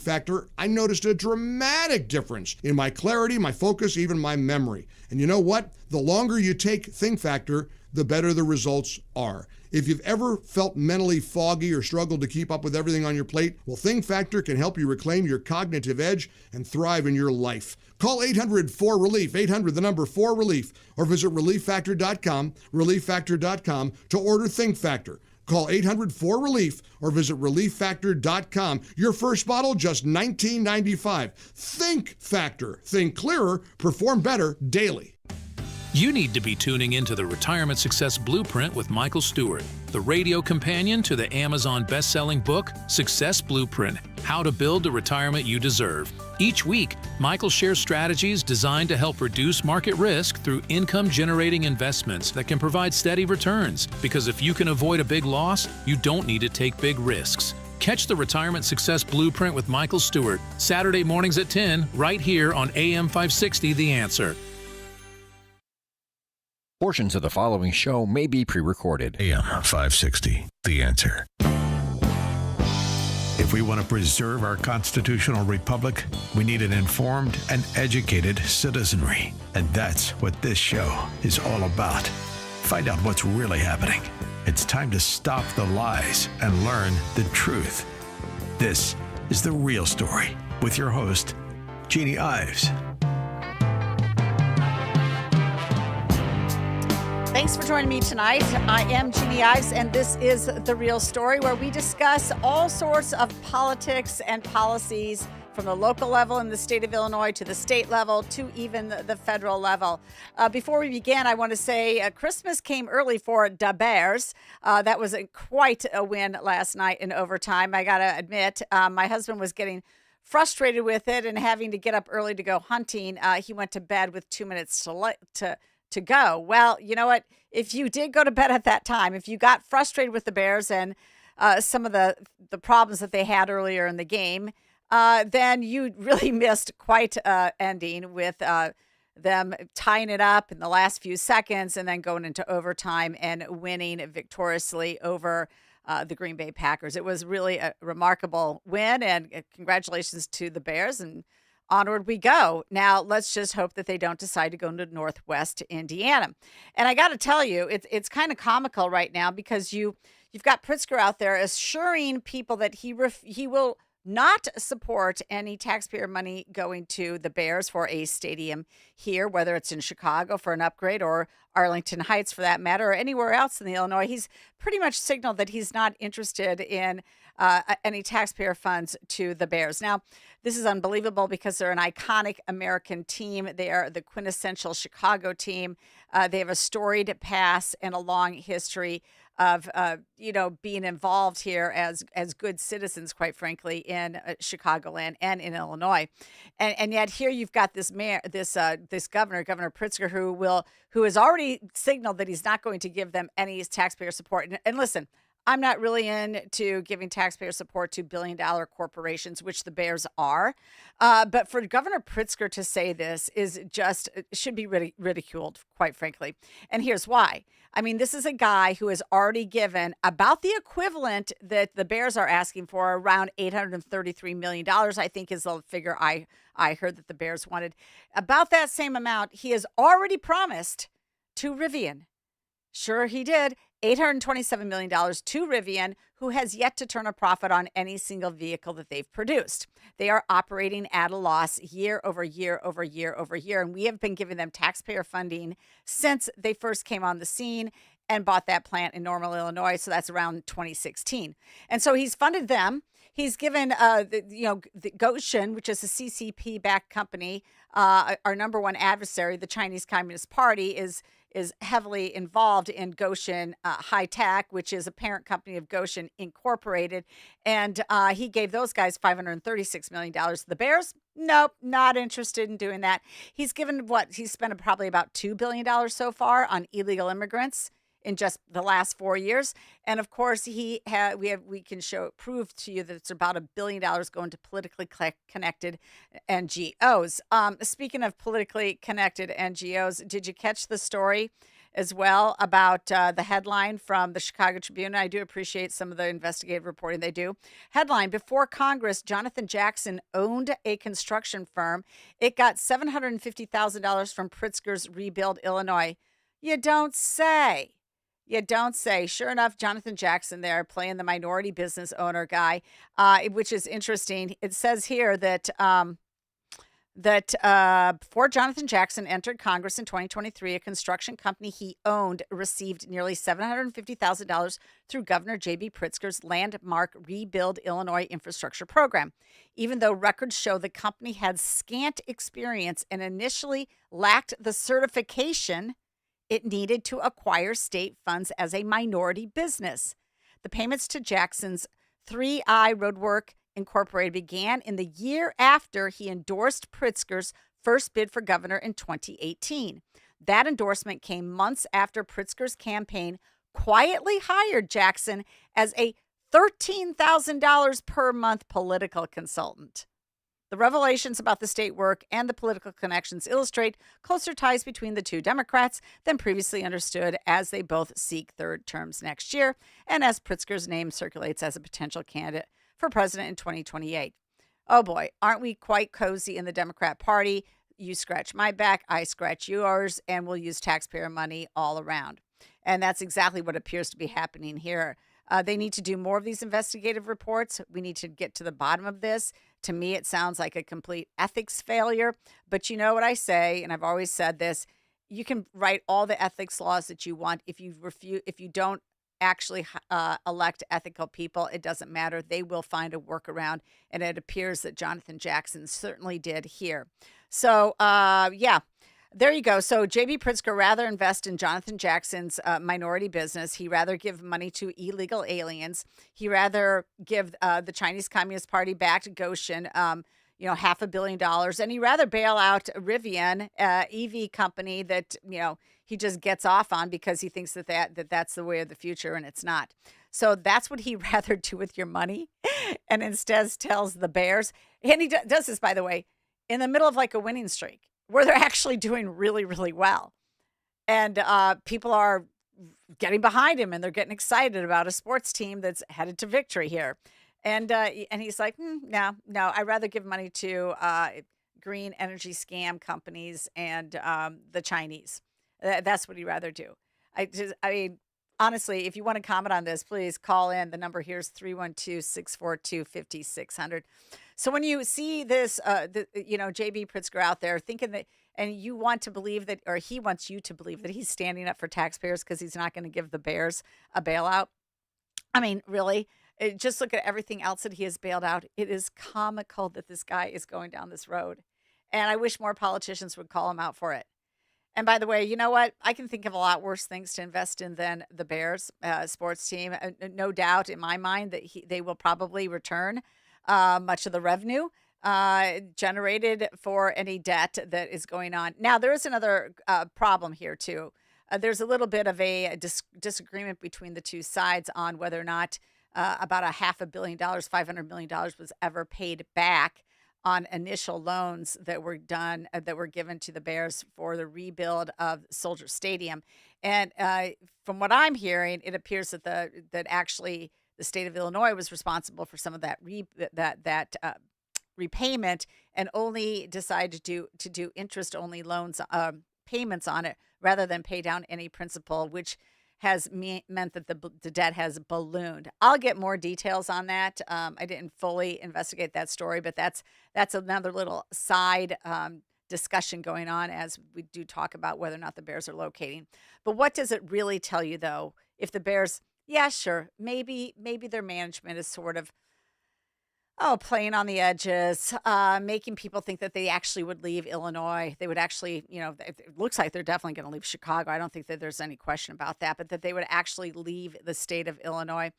Factor, I noticed a dramatic difference in my clarity, my focus, even my memory. And you know what? The longer you take Think Factor, the better the results are. If you've ever felt mentally foggy or struggled to keep up with everything on your plate, well, Think Factor can help you reclaim your cognitive edge and thrive in your life. Call 800-4RELIEF, 800, the number 4RELIEF, or visit relieffactor.com, relieffactor.com to order Think Factor. Call 800-4RELIEF or visit relieffactor.com. Your first bottle, just $19.95. Think Factor. Think clearer, perform better daily. You need to be tuning into the Retirement Success Blueprint with Michael Stewart, the radio companion to the Amazon best-selling book, Success Blueprint, How to Build the Retirement You Deserve. Each week, Michael shares strategies designed to help reduce market risk through income-generating investments that can provide steady returns. Because if you can avoid a big loss, you don't need to take big risks. Catch the Retirement Success Blueprint with Michael Stewart, Saturday mornings at 10, right here on AM 560 The Answer. Portions of the following show may be pre-recorded. AM 560, The Answer. If we want to preserve our constitutional republic, we need an informed and educated citizenry. And that's what this show is all about. Find out what's really happening. It's time to stop the lies and learn the truth. This is The Real Story with your host, Jeannie Ives. Thanks for joining me tonight. I am Jeannie Ives, and this is The Real Story, where we discuss all sorts of politics and policies from the local level in the state of Illinois to the state level to even the federal level. Before we begin, I want to say Christmas came early for the Bears. That was quite a win last night in overtime. I got to admit, my husband was getting frustrated with it and having to get up early to go hunting. He went to bed with 2 minutes to go. Well, you know what? If you did go to bed at that time, if you got frustrated with the Bears and some of the problems that they had earlier in the game, then you really missed quite an ending with them tying it up in the last few seconds and then going into overtime and winning victoriously over the Green Bay Packers. It was really a remarkable win, and congratulations to the Bears, and onward we go. Now, let's just hope that they don't decide to go into Northwest Indiana. And I got to tell you, it's kind of comical right now because you've got Pritzker out there assuring people that he will not support any taxpayer money going to the Bears for a stadium here, whether it's in Chicago for an upgrade or Arlington Heights for that matter, or anywhere else in the Illinois. He's pretty much signaled that he's not interested in any taxpayer funds to the Bears. Now, this is unbelievable because they're an iconic American team. They are the quintessential Chicago team. They have a storied past and a long history of being involved here as good citizens, quite frankly, in Chicagoland and in Illinois, and yet here you've got this mayor, this Governor Pritzker, who has already signaled that he's not going to give them any taxpayer support. And listen, I'm not really into giving taxpayer support to billion-dollar corporations, which the Bears are. But for Governor Pritzker to say this should be ridiculed, quite frankly. And here's why. I mean, this is a guy who has already given about the equivalent that the Bears are asking for, around $833 million, I think is the figure I heard that the Bears wanted. About that same amount, he has already promised to Rivian. Sure, he did. $827 million to Rivian, who has yet to turn a profit on any single vehicle that they've produced. They are operating at a loss year over year over year over year, and we have been giving them taxpayer funding since they first came on the scene and bought that plant in Normal, Illinois, so that's around 2016. And so he's funded them. He's given, the Goshen, which is a CCP-backed company, our number one adversary, the Chinese Communist Party, is heavily involved in Goshen High Tech, which is a parent company of Goshen Incorporated. And he gave those guys $536 million. The Bears, nope, not interested in doing that. He's given he's spent probably about $2 billion so far on illegal immigrants in just the last 4 years. And of course, we can prove to you that it's about $1 billion going to politically connected NGOs. Speaking of politically connected NGOs, did you catch the story as well about the headline from the Chicago Tribune. I do appreciate some of the investigative reporting they do. Headline: Before Congress, Jonathan Jackson owned a construction firm. It got $750,000 from Pritzker's Rebuild, Illinois. You don't say. You don't say. Sure enough, Jonathan Jackson there playing the minority business owner guy, which is interesting. It says here that before Jonathan Jackson entered Congress in 2023, a construction company he owned received nearly $750,000 through Governor J.B. Pritzker's landmark Rebuild Illinois infrastructure program. Even though records show the company had scant experience and initially lacked the certification it needed to acquire state funds as a minority business. The payments to Jackson's 3I Roadwork Incorporated began in the year after he endorsed Pritzker's first bid for governor in 2018. That endorsement came months after Pritzker's campaign quietly hired Jackson as a $13,000 per month political consultant. The revelations about the state work and the political connections illustrate closer ties between the two Democrats than previously understood, as they both seek third terms next year and as Pritzker's name circulates as a potential candidate for president in 2028. Oh boy, aren't we quite cozy in the Democrat Party? You scratch my back, I scratch yours, and we'll use taxpayer money all around. And that's exactly what appears to be happening here. They need to do more of these investigative reports. We need to get to the bottom of this. To me, it sounds like a complete ethics failure. But you know what I say, and I've always said this: you can write all the ethics laws that you want. If you don't actually elect ethical people, it doesn't matter. They will find a workaround, and it appears that Jonathan Jackson certainly did here. So, yeah. There you go. So J.B. Pritzker rather invest in Jonathan Jackson's minority business. He rather give money to illegal aliens. He rather give the Chinese Communist Party back to Goshen, $500 million. And he rather bail out Rivian, EV company that, he just gets off on because he thinks that's the way of the future, and it's not. So that's what he'd rather do with your money, and instead tells the Bears. And he does this, by the way, in the middle of like a winning streak, where they're actually doing really, really well. And people are getting behind him, and they're getting excited about a sports team that's headed to victory here. And he's like, no, I'd rather give money to green energy scam companies and the Chinese. That's what he'd rather do. I mean, honestly, if you want to comment on this, please call in. The number here is 312-642-5600. So when you see this, J.B. Pritzker out there thinking that, and you want to believe that, or he wants you to believe that he's standing up for taxpayers because he's not going to give the Bears a bailout. I mean, really, just look at everything else that he has bailed out. It is comical that this guy is going down this road. And I wish more politicians would call him out for it. And by the way, you know what? I can think of a lot worse things to invest in than the Bears sports team. No doubt in my mind that they will probably return much of the revenue generated for any debt that is going on. Now, there is another problem here, too. There's a little bit of a disagreement between the two sides on whether or not about $500 million, $500 million was ever paid back on initial loans that were done, that were given to the Bears for the rebuild of Soldier Stadium. And from what I'm hearing, it appears that actually the state of Illinois was responsible for some of that repayment, and only decided to do interest-only loans payments on it rather than pay down any principal, which has meant that the debt has ballooned. I'll get more details on that. I didn't fully investigate that story, but that's another little side discussion going on as we do talk about whether or not the Bears are locating. But what does it really tell you, though, if the Bears, yeah, sure, maybe their management is sort of, playing on the edges, making people think that they actually would leave Illinois. They would actually, it looks like they're definitely going to leave Chicago. I don't think that there's any question about that, but that they would actually leave the state of Illinois.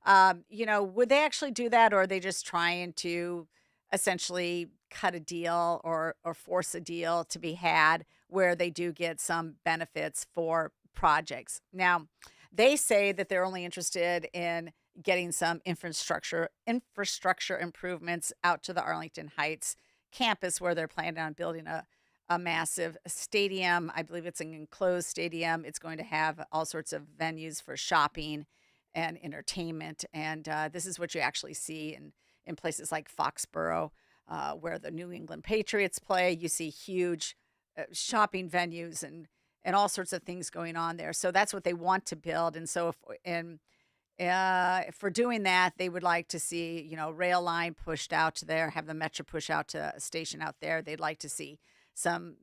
Would they actually do that, or are they just trying to essentially cut a deal or force a deal to be had where they do get some benefits for projects? Now, they say that they're only interested in getting some infrastructure improvements out to the Arlington Heights campus, where they're planning on building a massive stadium. I believe it's an enclosed stadium. It's going to have all sorts of venues for shopping and entertainment. And this is what you actually see in places like Foxborough, where the New England Patriots play. You see huge shopping venues and all sorts of things going on there. So that's what they want to build. And so for doing that, they would like to see, rail line pushed out to there, have the Metro push out to a station out there. They'd like to see some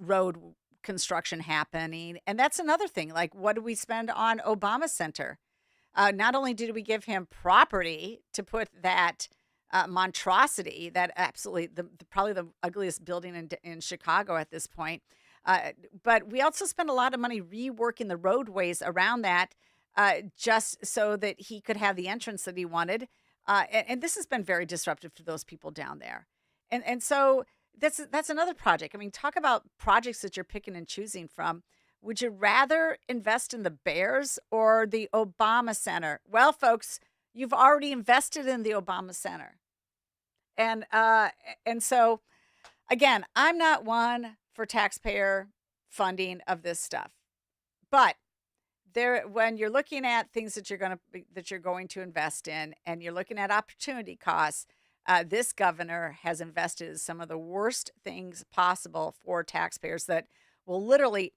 road construction happening. And that's another thing. Like, what do we spend on Obama Center? Not only did we give him property to put that monstrosity, that absolutely probably the ugliest building in Chicago at this point, but we also spent a lot of money reworking the roadways around that, just so that he could have the entrance that he wanted. And this has been very disruptive to those people down there. And so that's another project. I mean, talk about projects that you're picking and choosing from. Would you rather invest in the Bears or the Obama Center? Well, folks, you've already invested in the Obama Center. And so, again, I'm not one for taxpayer funding of this stuff. But when you're looking at things that you're going to invest in, and you're looking at opportunity costs, this governor has invested in some of the worst things possible for taxpayers that will literally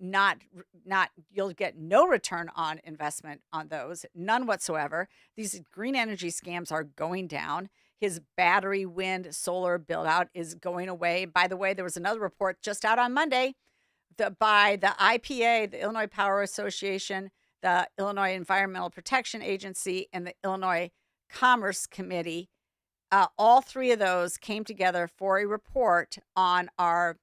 you'll get no return on investment on those, none whatsoever. These green energy scams are going down. His battery, wind, solar build out is going away. By the way, there was another report just out on Monday by the IPA, the Illinois Power Association, the Illinois Environmental Protection Agency, and the Illinois Commerce Committee. All three of those came together for a report on our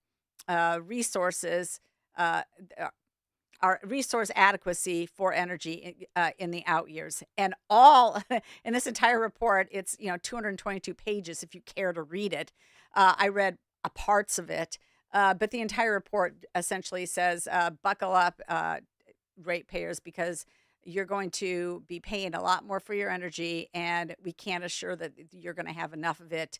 resources, our resource adequacy for energy in the out years. And all in this entire report, it's 222 pages if you care to read it. I read parts of it, but the entire report essentially says, buckle up, ratepayers, because you're going to be paying a lot more for your energy, and we can't assure that you're going to have enough of it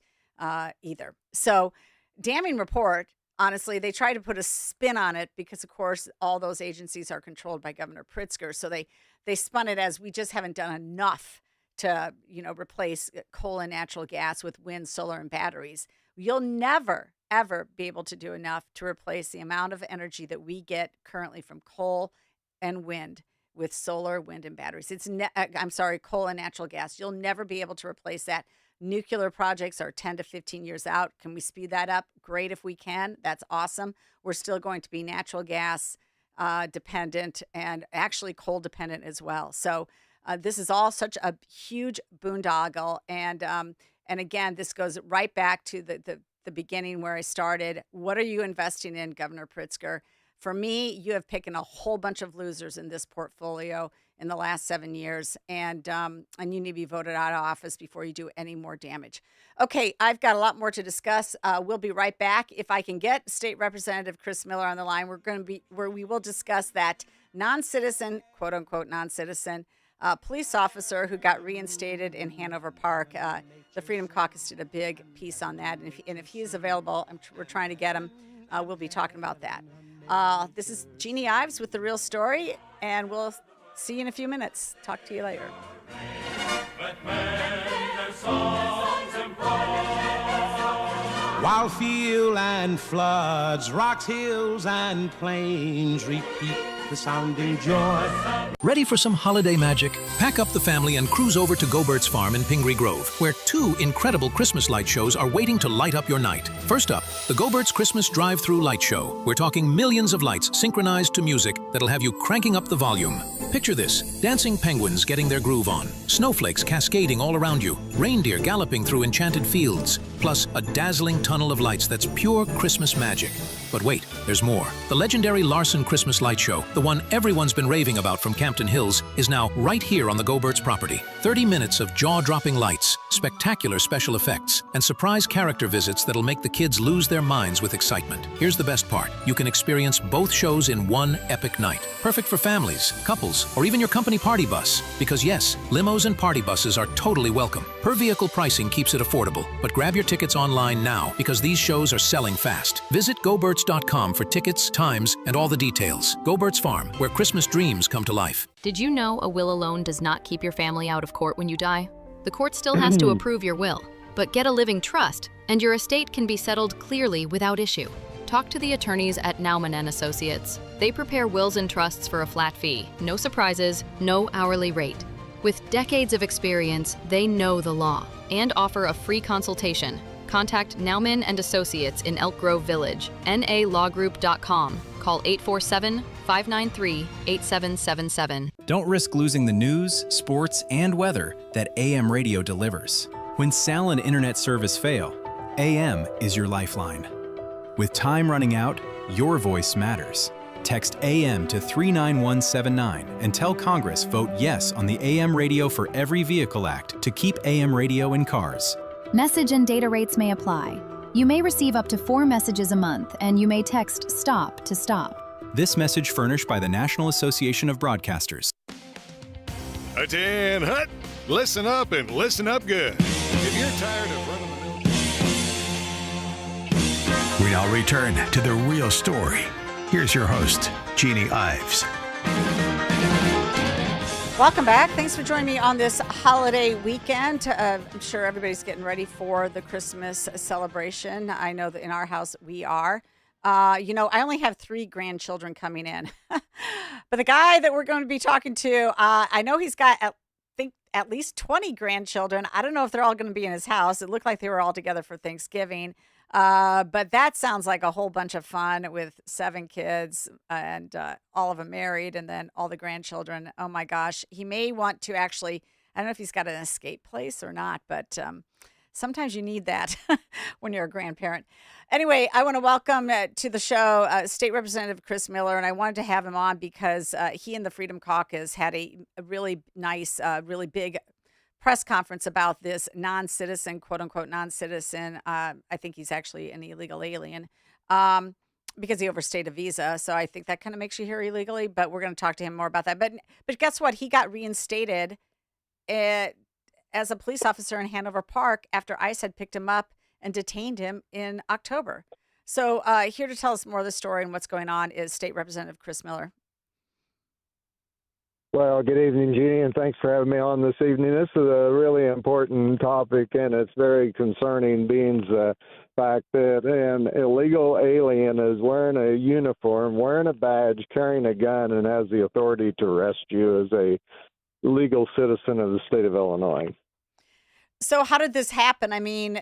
either. So, damning report. Honestly, they try to put a spin on it because, of course, all those agencies are controlled by Governor Pritzker. So they spun it as, we just haven't done enough to, replace coal and natural gas with wind, solar, and batteries. You'll never, ever be able to do enough to replace the amount of energy that we get currently from coal and wind with solar, wind, and batteries. Coal and natural gas. You'll never be able to replace that. Nuclear projects are 10 to 15 years out. Can we speed that up? Great if we can. That's awesome. We're still going to be natural gas dependent, and actually coal dependent as well. So this is all such a huge boondoggle. And again, this goes right back to the beginning where I started. What are you investing in, Governor Pritzker? For me, you have picked a whole bunch of losers in this portfolio in the last 7 years, and you need to be voted out of office before you do any more damage. Okay, I've got a lot more to discuss. We'll be right back. If I can get State Representative Chris Miller on the line, we will discuss that non-citizen, quote unquote non-citizen, police officer who got reinstated in Hanover Park. The Freedom Caucus did a big piece on that, and if he is available, we're trying to get him. We'll be talking about that. This is Jeannie Ives with The Real Story, and we'll see you in a few minutes. Talk to you later. While field and floods, rocks, hills, and plains repeat the sounding joy. Ready for some holiday magic? Pack up the family and cruise over to Go-Bert's Farm in Pingree Grove, where 2 incredible Christmas light shows are waiting to light up your night. First up, the Go-Bert's Christmas Drive-Thru Light Show. We're talking millions of lights synchronized to music that'll have you cranking up the volume. Picture this: dancing penguins getting their groove on, snowflakes cascading all around you, reindeer galloping through enchanted fields, plus a dazzling tunnel of lights that's pure Christmas magic. But wait, there's more. The legendary Larson Christmas Light Show, the one everyone's been raving about from Campton Hills, is now right here on the Go-Bert's property. 30 minutes of jaw-dropping lights, spectacular special effects, and surprise character visits that'll make the kids lose their minds with excitement. Here's the best part: you can experience both shows in one epic night. Perfect for families, couples, or even your company party bus. Because yes, limos and party buses are totally welcome. Per vehicle pricing keeps it affordable, but grab your tickets online now because these shows are selling fast. Visit Go-Bert's Birch.com for tickets, times, and all the details. Go Birch Farm, where Christmas dreams come to life. Did you know a will alone does not keep your family out of court when you die? The court still has to approve your will, but get a living trust, and your estate can be settled clearly without issue. Talk to the attorneys at Nauman & Associates. They prepare wills and trusts for a flat fee, no surprises, no hourly rate. With decades of experience, they know the law and offer a free consultation. Contact Nauman & Associates in Elk Grove Village, nalawgroup.com. Call 847-593-8777. Don't risk losing the news, sports, and weather that AM radio delivers. When cell and internet service fail, AM is your lifeline. With time running out, your voice matters. Text AM to 39179 and tell Congress vote yes on the AM Radio for Every Vehicle Act to keep AM radio in cars. Message and data rates may apply. You may receive up to 4 messages a month, and you may text STOP to stop. This message furnished by the National Association of Broadcasters. Hut-in, hut! Listen up and listen up good. If you're tired of running the mill... We now return to The Real Story. Here's your host, Jeannie Ives. Welcome back. Thanks for joining me on this holiday weekend. I'm sure everybody's getting ready for the Christmas celebration. I know that in our house we are. I only have 3 grandchildren coming in. But the guy that we're going to be talking to, I know he's got, at least 20 grandchildren. I don't know if they're all going to be in his house. It looked like they were all together for Thanksgiving. But that sounds like a whole bunch of fun with 7 kids and all of them married and then all the grandchildren. Oh, my gosh. He may want to actually, I don't know if he's got an escape place or not, but sometimes you need that when you're a grandparent. Anyway, I want to welcome to the show State Representative Chris Miller, and I wanted to have him on because he and the Freedom Caucus had a really nice, really big press conference about this non-citizen, quote-unquote non-citizen. I think he's actually an illegal alien because he overstayed a visa. So I think that kind of makes you here illegally, but we're going to talk to him more about that. But guess what? He got reinstated as a police officer in Hanover Park after ICE had picked him up and detained him in October. So here to tell us more of the story and what's going on is State Representative Chris Miller. Well, good evening, Jeannie, and thanks for having me on this evening. This is a really important topic, and it's very concerning, being the fact that an illegal alien is wearing a uniform, wearing a badge, carrying a gun, and has the authority to arrest you as a legal citizen of the state of Illinois. So how did this happen? I mean,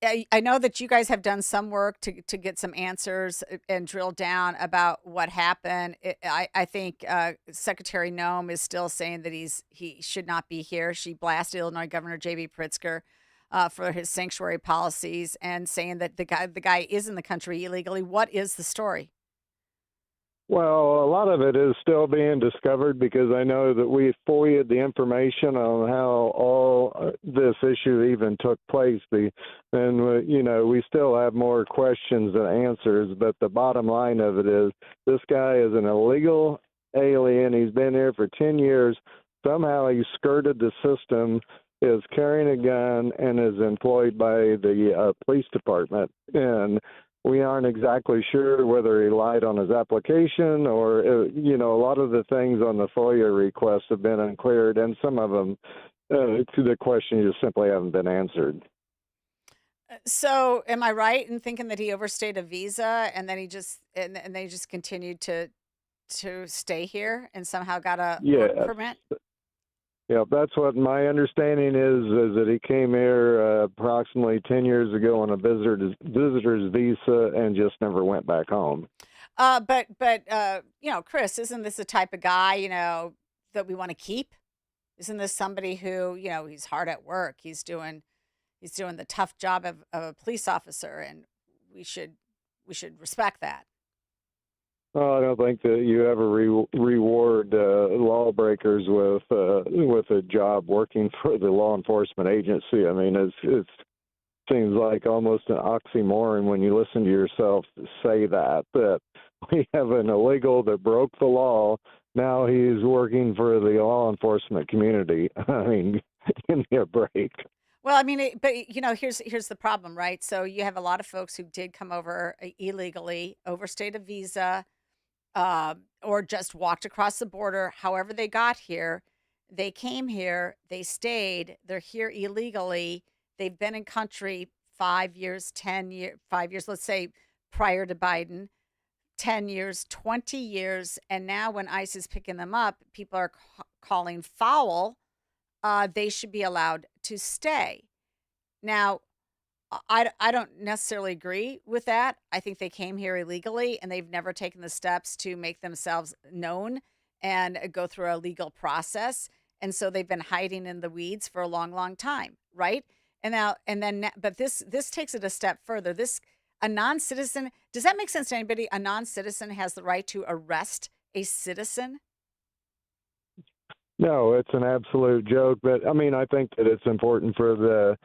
I know that you guys have done some work to get some answers and drill down about what happened. I think Secretary Noem is still saying that he should not be here. She blasted Illinois Governor J.B. Pritzker for his sanctuary policies and saying that the guy is in the country illegally. What is the story? Well, a lot of it is still being discovered because I know that we FOIA'd the information on how all this issue even took place. We still have more questions than answers, but the bottom line of it is this guy is an illegal alien. He's been here for 10 years. Somehow he skirted the system, is carrying a gun, and is employed by the police department. And we aren't exactly sure whether he lied on his application or, a lot of the things on the FOIA requests have been uncleared, and some of them, to the question, just simply haven't been answered. So am I right in thinking that he overstayed a visa and then he just continued to stay here and somehow got a work permit? Yeah, that's what my understanding is that he came here approximately 10 years ago on a visitor's visa and just never went back home. But Chris, isn't this the type of guy, that we want to keep? Isn't this somebody who, he's hard at work. He's doing the tough job of a police officer, and we should respect that. Well, I don't think that you ever reward lawbreakers with a job working for the law enforcement agency. I mean, it seems like almost an oxymoron when you listen to yourself say that we have an illegal that broke the law. Now he's working for the law enforcement community. I mean, give me a break. Well, I mean, here's the problem, right? So you have a lot of folks who did come over illegally, overstayed a visa, or just walked across the border. However they got here, they came here, they stayed, they're here illegally. They've been in country 5 years, 10 years, 5 years, let's say prior to Biden, 10 years, 20 years. And now when ICE is picking them up, people are calling foul. They should be allowed to stay. Now, I don't necessarily agree with that. I think they came here illegally and they've never taken the steps to make themselves known and go through a legal process. And so they've been hiding in the weeds for a long, long time, right? But this takes it a step further. A non-citizen, does that make sense to anybody? A non-citizen has the right to arrest a citizen? No, it's an absolute joke. But I mean, I think that it's important for the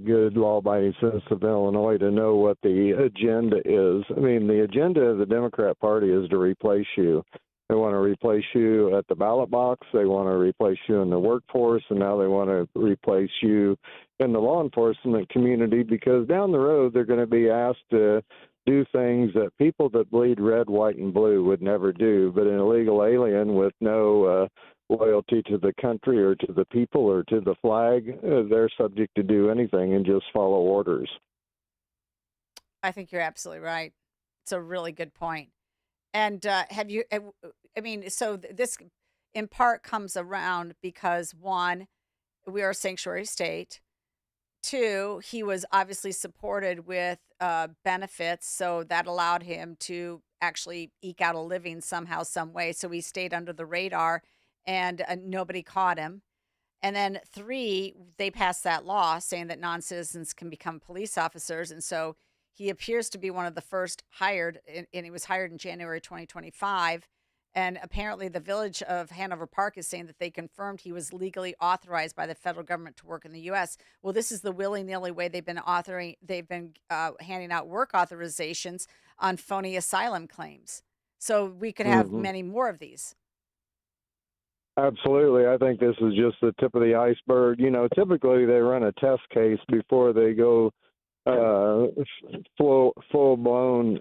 good law-abiding citizens of Illinois to know what the agenda is. I mean, the agenda of the Democrat Party is to replace you. They want to replace you at the ballot box. They want to replace you in the workforce, and now they want to replace you in the law enforcement community, because down the road they're going to be asked to do things that people that bleed red, white, and blue would never do. But an illegal alien with no loyalty to the country or to the people or to the flag, they're subject to do anything and just follow orders. I think you're absolutely right. It's a really good point. And so this in part comes around because, one, we are a sanctuary state. Two, he was obviously supported with benefits, so that allowed him to actually eke out a living somehow, some way. So he stayed under the radar and nobody caught him. And then three, they passed that law saying that non-citizens can become police officers. And so he appears to be one of the first hired, and he was hired in January 2025. And apparently the village of Hanover Park is saying that they confirmed he was legally authorized by the federal government to work in the U.S. Well, this is the willy-nilly way they've been handing out work authorizations on phony asylum claims. So we could have many more of these. Absolutely. I think this is just the tip of the iceberg. You know, typically they run a test case before they go full-blown,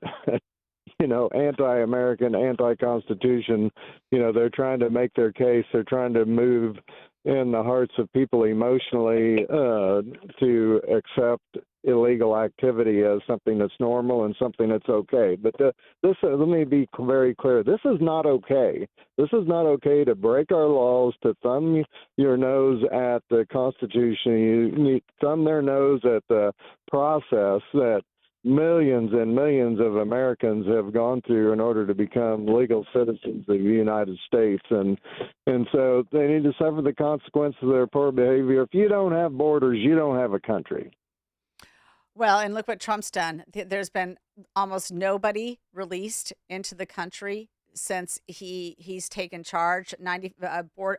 anti-American, anti-Constitution. They're trying to make their case. They're trying to move in the hearts of people emotionally to accept illegal activity as something that's normal and something that's okay. But let me be very clear. This is not okay. This is not okay to break our laws, to thumb your nose at the Constitution. You need to thumb their nose at the process that millions and millions of Americans have gone through in order to become legal citizens of the United States. And so they need to suffer the consequences of their poor behavior. If you don't have borders, you don't have a country. Well, and look what Trump's done. There's been almost nobody released into the country since he's taken charge.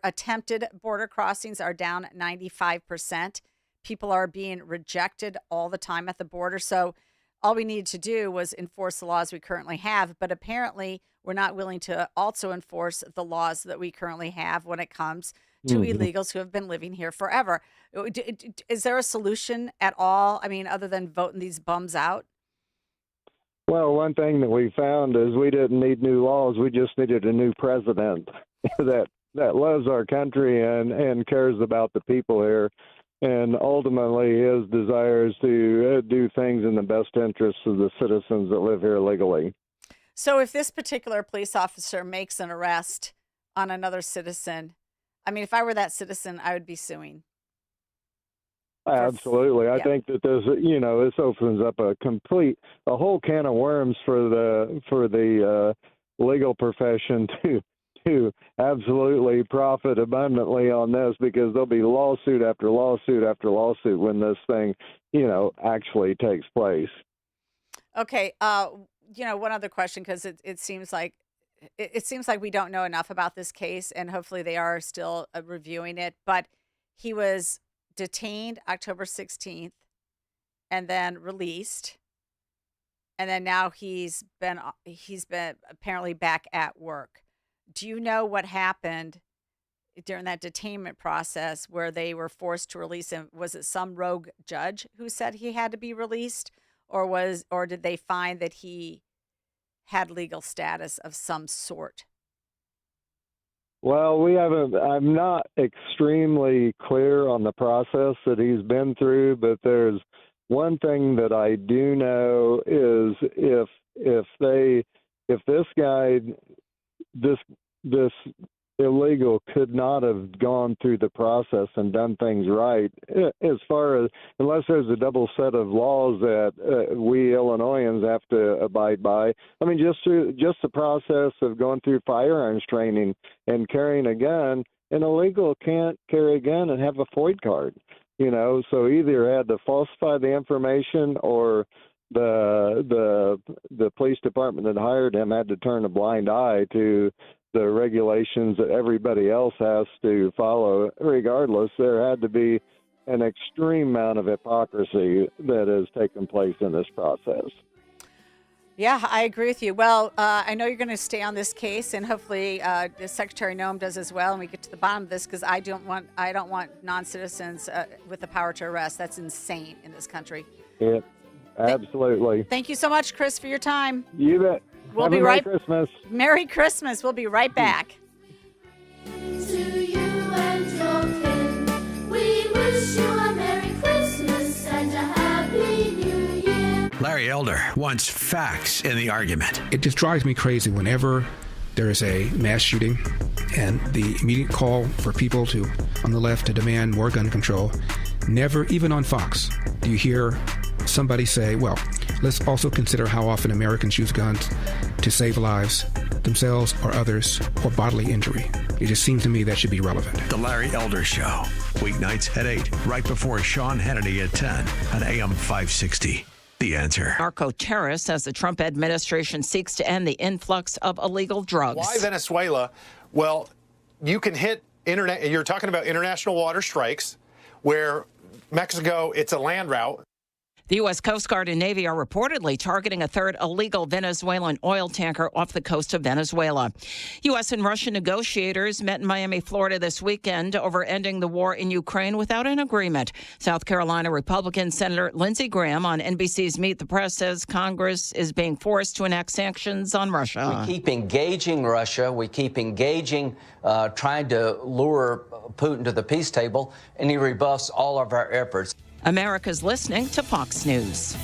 Attempted border crossings are down 95%. People are being rejected all the time at the border. So all we needed to do was enforce the laws we currently have. But apparently we're not willing to also enforce the laws that we currently have when it comes to illegals who have been living here forever. Is there a solution at all? I mean, other than voting these bums out? Well, one thing that we found is we didn't need new laws. We just needed a new president that loves our country and cares about the people here. And ultimately, his desire is to do things in the best interests of the citizens that live here legally. So if this particular police officer makes an arrest on another citizen, I mean, if I were that citizen, I would be suing. Absolutely. I think that this opens up a whole can of worms for the legal profession to absolutely profit abundantly on this, because there'll be lawsuit after lawsuit after lawsuit when this thing, actually takes place. Okay. One other question, because it seems like we don't know enough about this case, and hopefully they are still reviewing it. But he was detained October 16th and then released. And then now he's been apparently back at work. Do you know what happened during that detainment process where they were forced to release him? Was it some rogue judge who said he had to be released, or did they find that he had legal status of some sort? Well, I'm not extremely clear on the process that he's been through, but there's one thing that I do know is if this guy, this illegal could not have gone through the process and done things right, as far as, unless there's a double set of laws that we Illinoisans have to abide by. I mean, just the process of going through firearms training and carrying a gun, an illegal can't carry a gun and have a FOID card. So either had to falsify the information, or the police department that hired him had to turn a blind eye to the regulations that everybody else has to follow. Regardless, there had to be an extreme amount of hypocrisy that has taken place in this process. Yeah, I agree with you. Well, I know you're going to stay on this case, and hopefully Secretary Noem does as well, and we get to the bottom of this, because I don't want non-citizens with the power to arrest. That's insane in this country. Yeah, absolutely. Thank you so much, Chris, for your time. You bet. We'll be right. Merry Christmas. Merry Christmas. We'll be right back. To you and your kin, we wish you a Merry Christmas and a Happy New Year. Larry Elder wants facts in the argument. It just drives me crazy whenever there is a mass shooting and the immediate call for people on the left to demand more gun control. Never, even on Fox, do you hear somebody say, well, let's also consider how often Americans use guns to save lives, themselves or others, or bodily injury. It just seems to me that should be relevant. The Larry Elder Show, weeknights at 8, right before Sean Hannity at 10 on AM 560. The Answer. Narco-terrorists as the Trump administration seeks to end the influx of illegal drugs. Why Venezuela? Well, you can hit internet. You're talking about international water strikes, where Mexico, it's a land route. The U.S. Coast Guard and Navy are reportedly targeting a third illegal Venezuelan oil tanker off the coast of Venezuela. U.S. and Russian negotiators met in Miami, Florida this weekend over ending the war in Ukraine without an agreement. South Carolina Republican Senator Lindsey Graham on NBC's Meet the Press says Congress is being forced to enact sanctions on Russia. We keep engaging Russia. We keep engaging, trying to lure Putin to the peace table, and he rebuffs all of our efforts. America's listening to Fox News.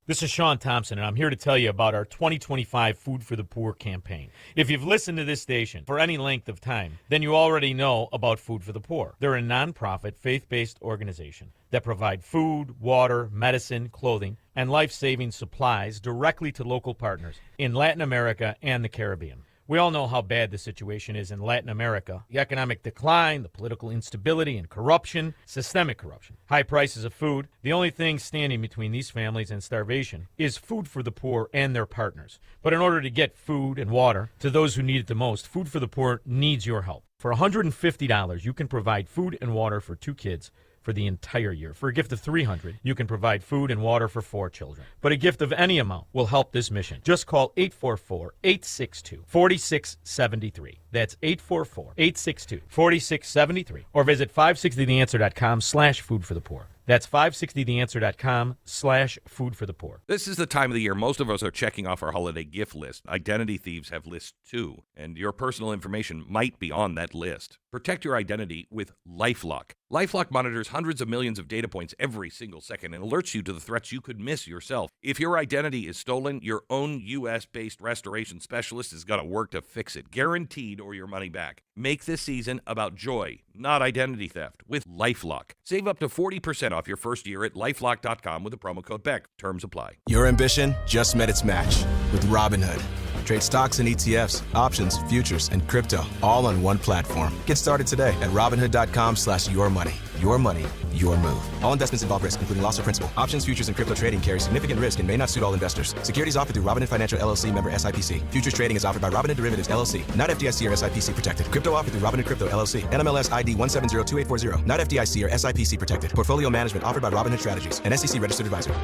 This is Sean Thompson, and I'm here to tell you about our 2025 Food for the Poor campaign. If you've listened to this station for any length of time, then you already know about Food for the Poor. They're a nonprofit, faith-based organization that provide food, water, medicine, clothing, and life-saving supplies directly to local partners in Latin America and the Caribbean. We all know how bad the situation is in Latin America. The economic decline, the political instability and corruption, systemic corruption, high prices of food. The only thing standing between these families and starvation is Food for the Poor and their partners. But in order to get food and water to those who need it the most, Food for the Poor needs your help. For $150, you can provide food and water for 2 kids for the entire year. For a gift of $300, you can provide food and water for 4 children. But a gift of any amount will help this mission. Just call 844-862-4673. That's 844-862-4673. Or visit 560theanswer.com/foodforthepoor. That's 560theanswer.com/foodforthepoor. This is the time of the year most of us are checking off our holiday gift list. Identity thieves have lists too, and your personal information might be on that list. Protect your identity with LifeLock. LifeLock monitors hundreds of millions of data points every single second and alerts you to the threats you could miss yourself. If your identity is stolen, your own U.S.-based restoration specialist is going to work to fix it, guaranteed, or your money back. Make this season about joy, not identity theft, with LifeLock. Save up to 40% off your first year at LifeLock.com with the promo code BECK. Terms apply. Your ambition just met its match with Robinhood. Trade stocks and ETFs, options, futures, and crypto all on one platform. Get started today at Robinhood.com/yourmoney. Your money, your move. All investments involve risk, including loss of principal. Options, futures, and crypto trading carry significant risk and may not suit all investors. Securities offered through Robinhood Financial LLC, member SIPC. Futures trading is offered by Robinhood Derivatives LLC, not FDIC or SIPC protected. Crypto offered through Robinhood Crypto LLC, NMLS ID 1702840, not FDIC or SIPC protected. Portfolio management offered by Robinhood Strategies, an SEC registered advisor.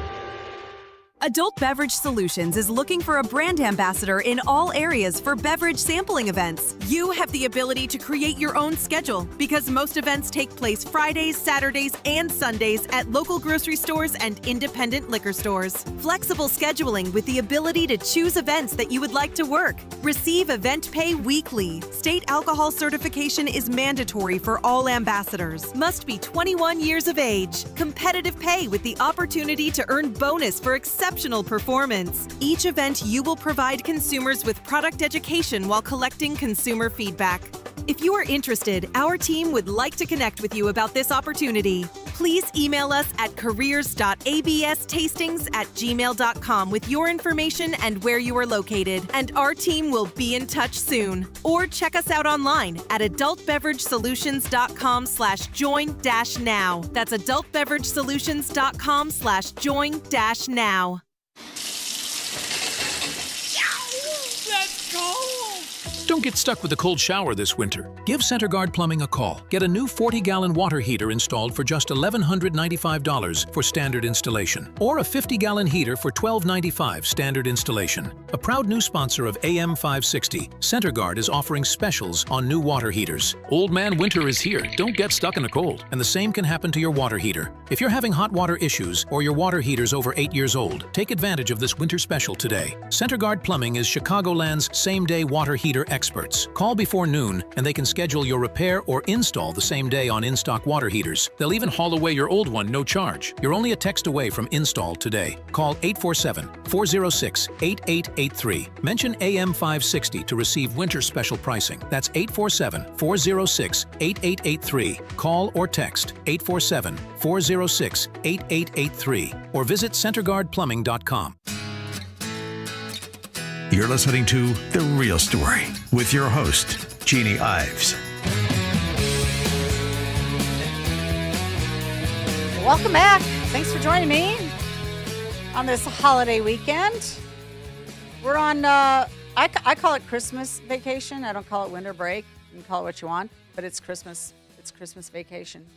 Adult Beverage Solutions is looking for a brand ambassador in all areas for beverage sampling events. You have the ability to create your own schedule because most events take place Fridays, Saturdays, and Sundays at local grocery stores and independent liquor stores. Flexible scheduling with the ability to choose events that you would like to work. Receive event pay weekly. State alcohol certification is mandatory for all ambassadors. Must be 21 years of age. Competitive pay with the opportunity to earn bonus for exceptional performance. Each event, you will provide consumers with product education while collecting consumer feedback. If you are interested, our team would like to connect with you about this opportunity. Please email us at careers.abstastings@gmail.com with your information and where you are located, and our team will be in touch soon. Or check us out online at adultbeveragesolutions.com/join-now. That's adultbeveragesolutions.com/join-now. Don't get stuck with a cold shower this winter. Give CenterGuard Plumbing a call. Get a new 40-gallon water heater installed for just $1,195 for standard installation, or a 50-gallon heater for $1,295 standard installation. A proud new sponsor of AM 560, CenterGuard is offering specials on new water heaters. Old man winter is here. Don't get stuck in the cold, and the same can happen to your water heater. If you're having hot water issues or your water heater's over 8 years old, take advantage of this winter special today. CenterGuard Plumbing is Chicagoland's same-day water heater experts. Call before noon and they can schedule your repair or install the same day on in-stock water heaters. They'll even haul away your old one no charge. You're only a text away from install today. Call 847-406-8883. Mention AM 560 to receive winter special pricing. That's 847-406-8883. Call or text 847-406-8883 or visit centerguardplumbing.com. You're listening to The Real Story with your host, Jeannie Ives. Welcome back. Thanks for joining me on this holiday weekend. We're on, I call it Christmas vacation. I don't call it winter break. You can call it what you want, but it's Christmas. It's Christmas vacation.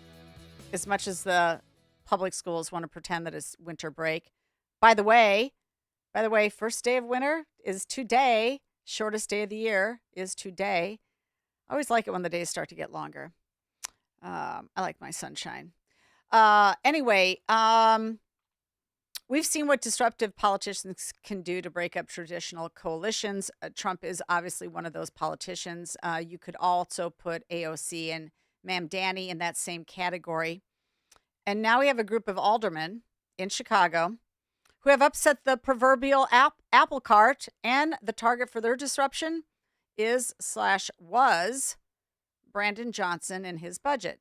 As much as the public schools want to pretend that it's winter break. By the way, first day of winter is today. Shortest day of the year is today. I always like it when the days start to get longer. I like my sunshine. Anyway, we've seen what disruptive politicians can do to break up traditional coalitions. Trump is obviously one of those politicians. You could also put AOC and Ma'am Danny in that same category. And now we have a group of aldermen in Chicago who have upset the proverbial apple cart, and the target for their disruption was Brandon Johnson and his budget.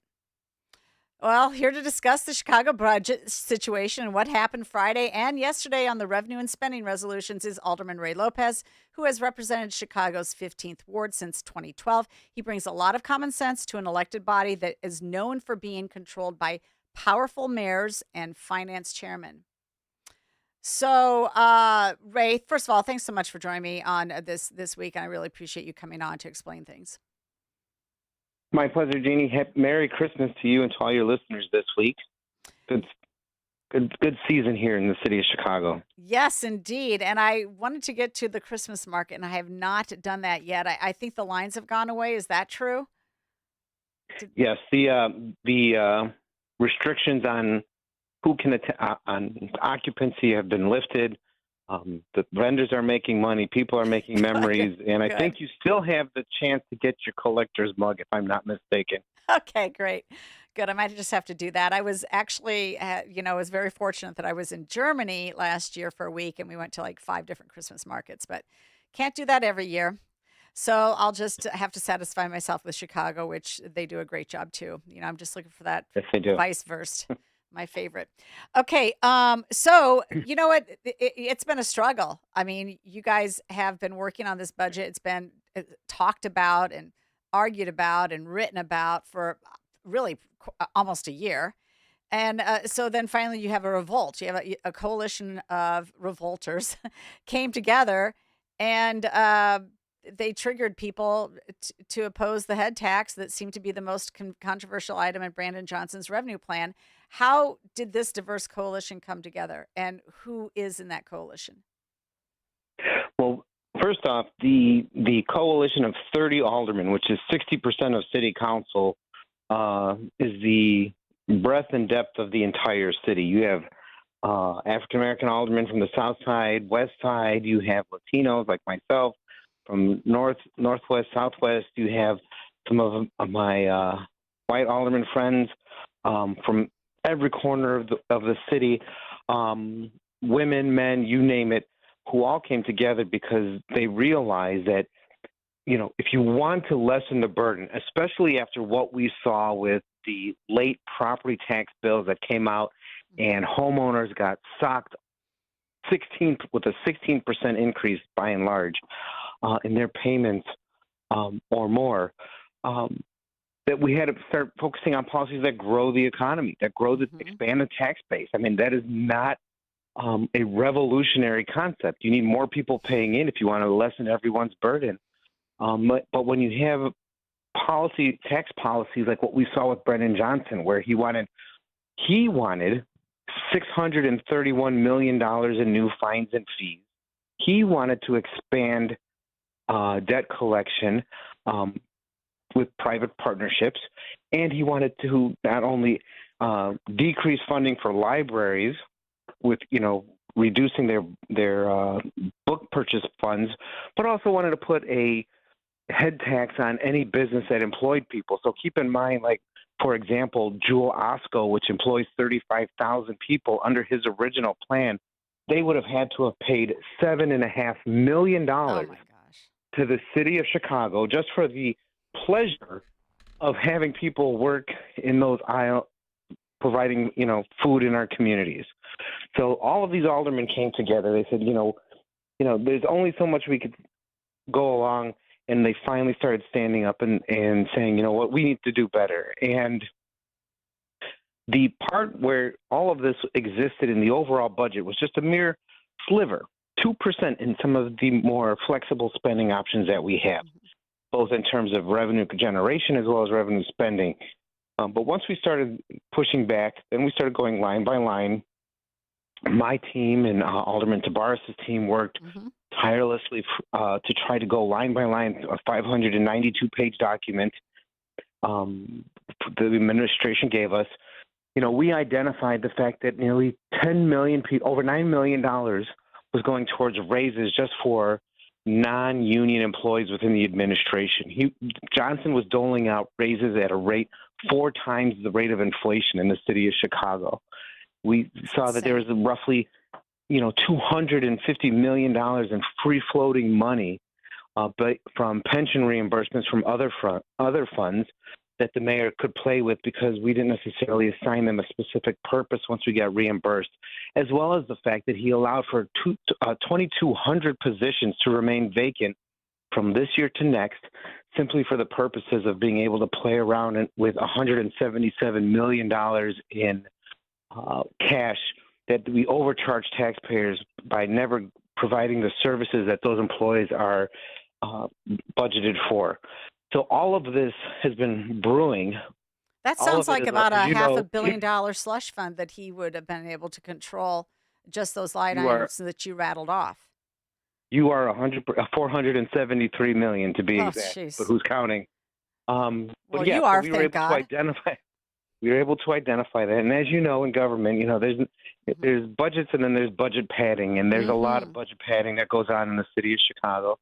Well, here to discuss the Chicago budget situation and what happened Friday and yesterday on the revenue and spending resolutions is Alderman Ray Lopez, who has represented Chicago's 15th ward since 2012. He brings a lot of common sense to an elected body that is known for being controlled by powerful mayors and finance chairmen. So, Ray, first of all, thanks so much for joining me on this week, and I really appreciate you coming on to explain things. My pleasure, Jeannie. Merry Christmas to you and to all your listeners this week. Good season here in the city of Chicago. Yes, indeed. And I wanted to get to the Christmas market, and I have not done that yet. I think the lines have gone away. Is that true? Yes, the restrictions on who can on occupancy have been lifted. The vendors are making money. People are making memories. And I think you still have the chance to get your collector's mug, if I'm not mistaken. Okay, great. Good. I might just have to do that. I was actually, I was very fortunate that I was in Germany last year for a week, and we went to like 5 different Christmas markets, but can't do that every year. So I'll just have to satisfy myself with Chicago, which they do a great job too. I'm just looking for that vice versa. My favorite. Okay. So you know what? It's been a struggle. I mean, you guys have been working on this budget. It's been talked about and argued about and written about for really almost a year. And so then finally you have a revolt. You have a coalition of revolters came together and they triggered people to oppose the head tax that seemed to be the most controversial item in Brandon Johnson's revenue plan. How did this diverse coalition come together, and who is in that coalition? Well, first off, the coalition of 30 aldermen, which is 60% of city council, is the breadth and depth of the entire city. You have African American aldermen from the South Side, West Side. You have Latinos like myself from Northwest, Southwest. You have some of my white alderman friends from every corner of the city, women, men, you name it, who all came together because they realized that, if you want to lessen the burden, especially after what we saw with the late property tax bills that came out and homeowners got socked with a 16% increase by and large in their payments or more, that we had to start focusing on policies that grow the economy, that expand the tax base. I mean, that is not a revolutionary concept. You need more people paying in if you want to lessen everyone's burden. But when you have tax policies like what we saw with Brandon Johnson, where he wanted $631 million in new fines and fees. He wanted to expand debt collection with private partnerships, and he wanted to not only decrease funding for libraries with reducing their book purchase funds, but also wanted to put a head tax on any business that employed people. So keep in mind, like, for example, Jewel Osco, which employs 35,000 people, under his original plan, they would have had to have paid $7.5 million to the city of Chicago just for the pleasure of having people work in those aisles, providing, food in our communities. So all of these aldermen came together. They said, there's only so much we could go along. And they finally started standing up and saying, what, we need to do better. And the part where all of this existed in the overall budget was just a mere sliver, 2% in some of the more flexible spending options that we have, both in terms of revenue generation as well as revenue spending. But once we started pushing back, then we started going line by line. My team and Alderman Tabarrus' team worked tirelessly to try to go line by line, a 592-page document the administration gave us. We identified the fact that nearly 10 million people, over $9 million, was going towards raises just for non-union employees within the administration. Johnson was doling out raises at a rate 4 times the rate of inflation in the city of Chicago. We saw that there was roughly, $250 million in free-floating money, but from pension reimbursements from other funds that the mayor could play with because we didn't necessarily assign them a specific purpose once we got reimbursed, as well as the fact that he allowed for 2,200 positions to remain vacant from this year to next, simply for the purposes of being able to play around with $177 million in cash that we overcharge taxpayers by never providing the services that those employees are budgeted for. So all of this has been brewing. That sounds like about a $500 million slush fund that he would have been able to control, just those line items that you rattled off. You are 473 million to be exact, but who's counting? Well, you are, thank God. We were able to identify that, and as you know, in government, there's budgets and then there's budget padding, and there's a lot of budget padding that goes on in the city of Chicago.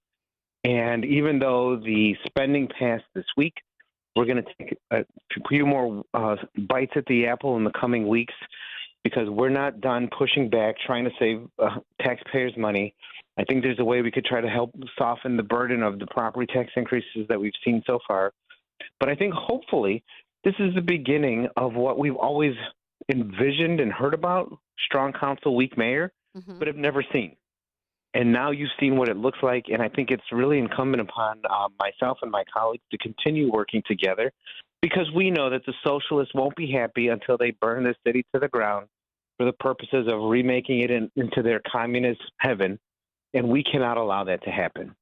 And even though the spending passed this week, we're going to take a few more bites at the apple in the coming weeks, because we're not done pushing back, trying to save taxpayers' money. I think there's a way we could try to help soften the burden of the property tax increases that we've seen so far. But I think hopefully this is the beginning of what we've always envisioned and heard about, strong council, weak mayor, but have never seen. And now you've seen what it looks like, and I think it's really incumbent upon myself and my colleagues to continue working together, because we know that the socialists won't be happy until they burn this city to the ground for the purposes of remaking it into their communist heaven, and we cannot allow that to happen.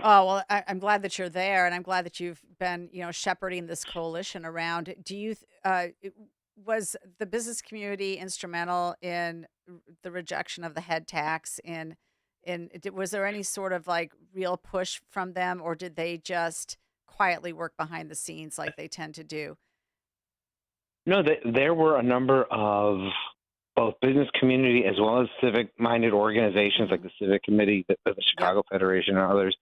Oh, well, I'm glad that you're there, and I'm glad that you've been, shepherding this coalition around. Do you, was the business community instrumental in the rejection of the head tax? Was there any sort of like real push from them, or did they just quietly work behind the scenes like they tend to do? No, there were a number of both business community as well as civic-minded organizations like the Civic Committee, the Chicago Federation, and others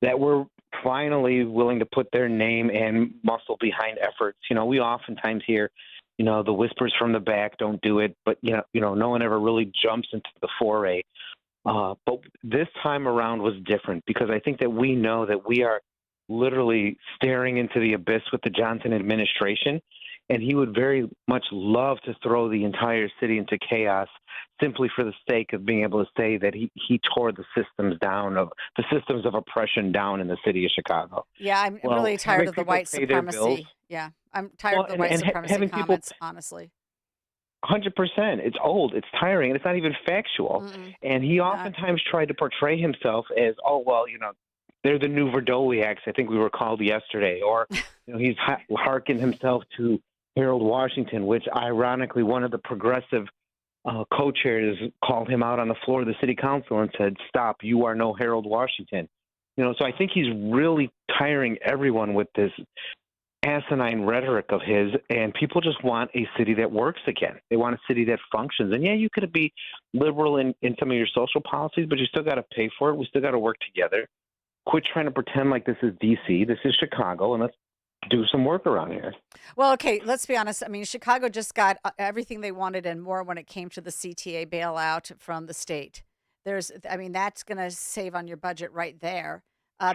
that were finally willing to put their name and muscle behind efforts. We oftentimes hear, the whispers from the back, don't do it, but no one ever really jumps into the foray. But this time around was different because I think that we know that we are literally staring into the abyss with the Johnson administration. And he would very much love to throw the entire city into chaos simply for the sake of being able to say that he tore the systems of oppression down in the city of Chicago. Yeah, I'm really tired of the white supremacy. Yeah, I'm tired of the white supremacy comments, honestly. 100%. It's old, it's tiring, and it's not even factual. And he oftentimes tried to portray himself as, they're the new Verdowiaks, I think we were called yesterday, or he's hearkened himself to Harold Washington, which ironically one of the progressive co-chairs called him out on the floor of the city council and said, "Stop, you are no Harold Washington." So I think he's really tiring everyone with this asinine rhetoric of his, and people just want a city that works again. They want a city that functions. And yeah, you could be liberal in some of your social policies, but you still got to pay for it. We still got to work together. Quit trying to pretend like this is D.C., this is Chicago, and let's do some work around here. Well, okay, let's be honest. I mean, Chicago just got everything they wanted and more when it came to the CTA bailout from the state. That's going to save on your budget right there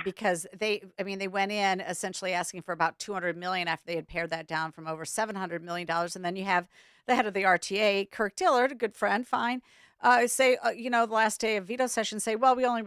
because they went in essentially asking for about $200 million after they had pared that down from over $700 million. And then you have the head of the RTA, Kirk Dillard, a good friend, fine, say, the last day of veto session, say, well, we only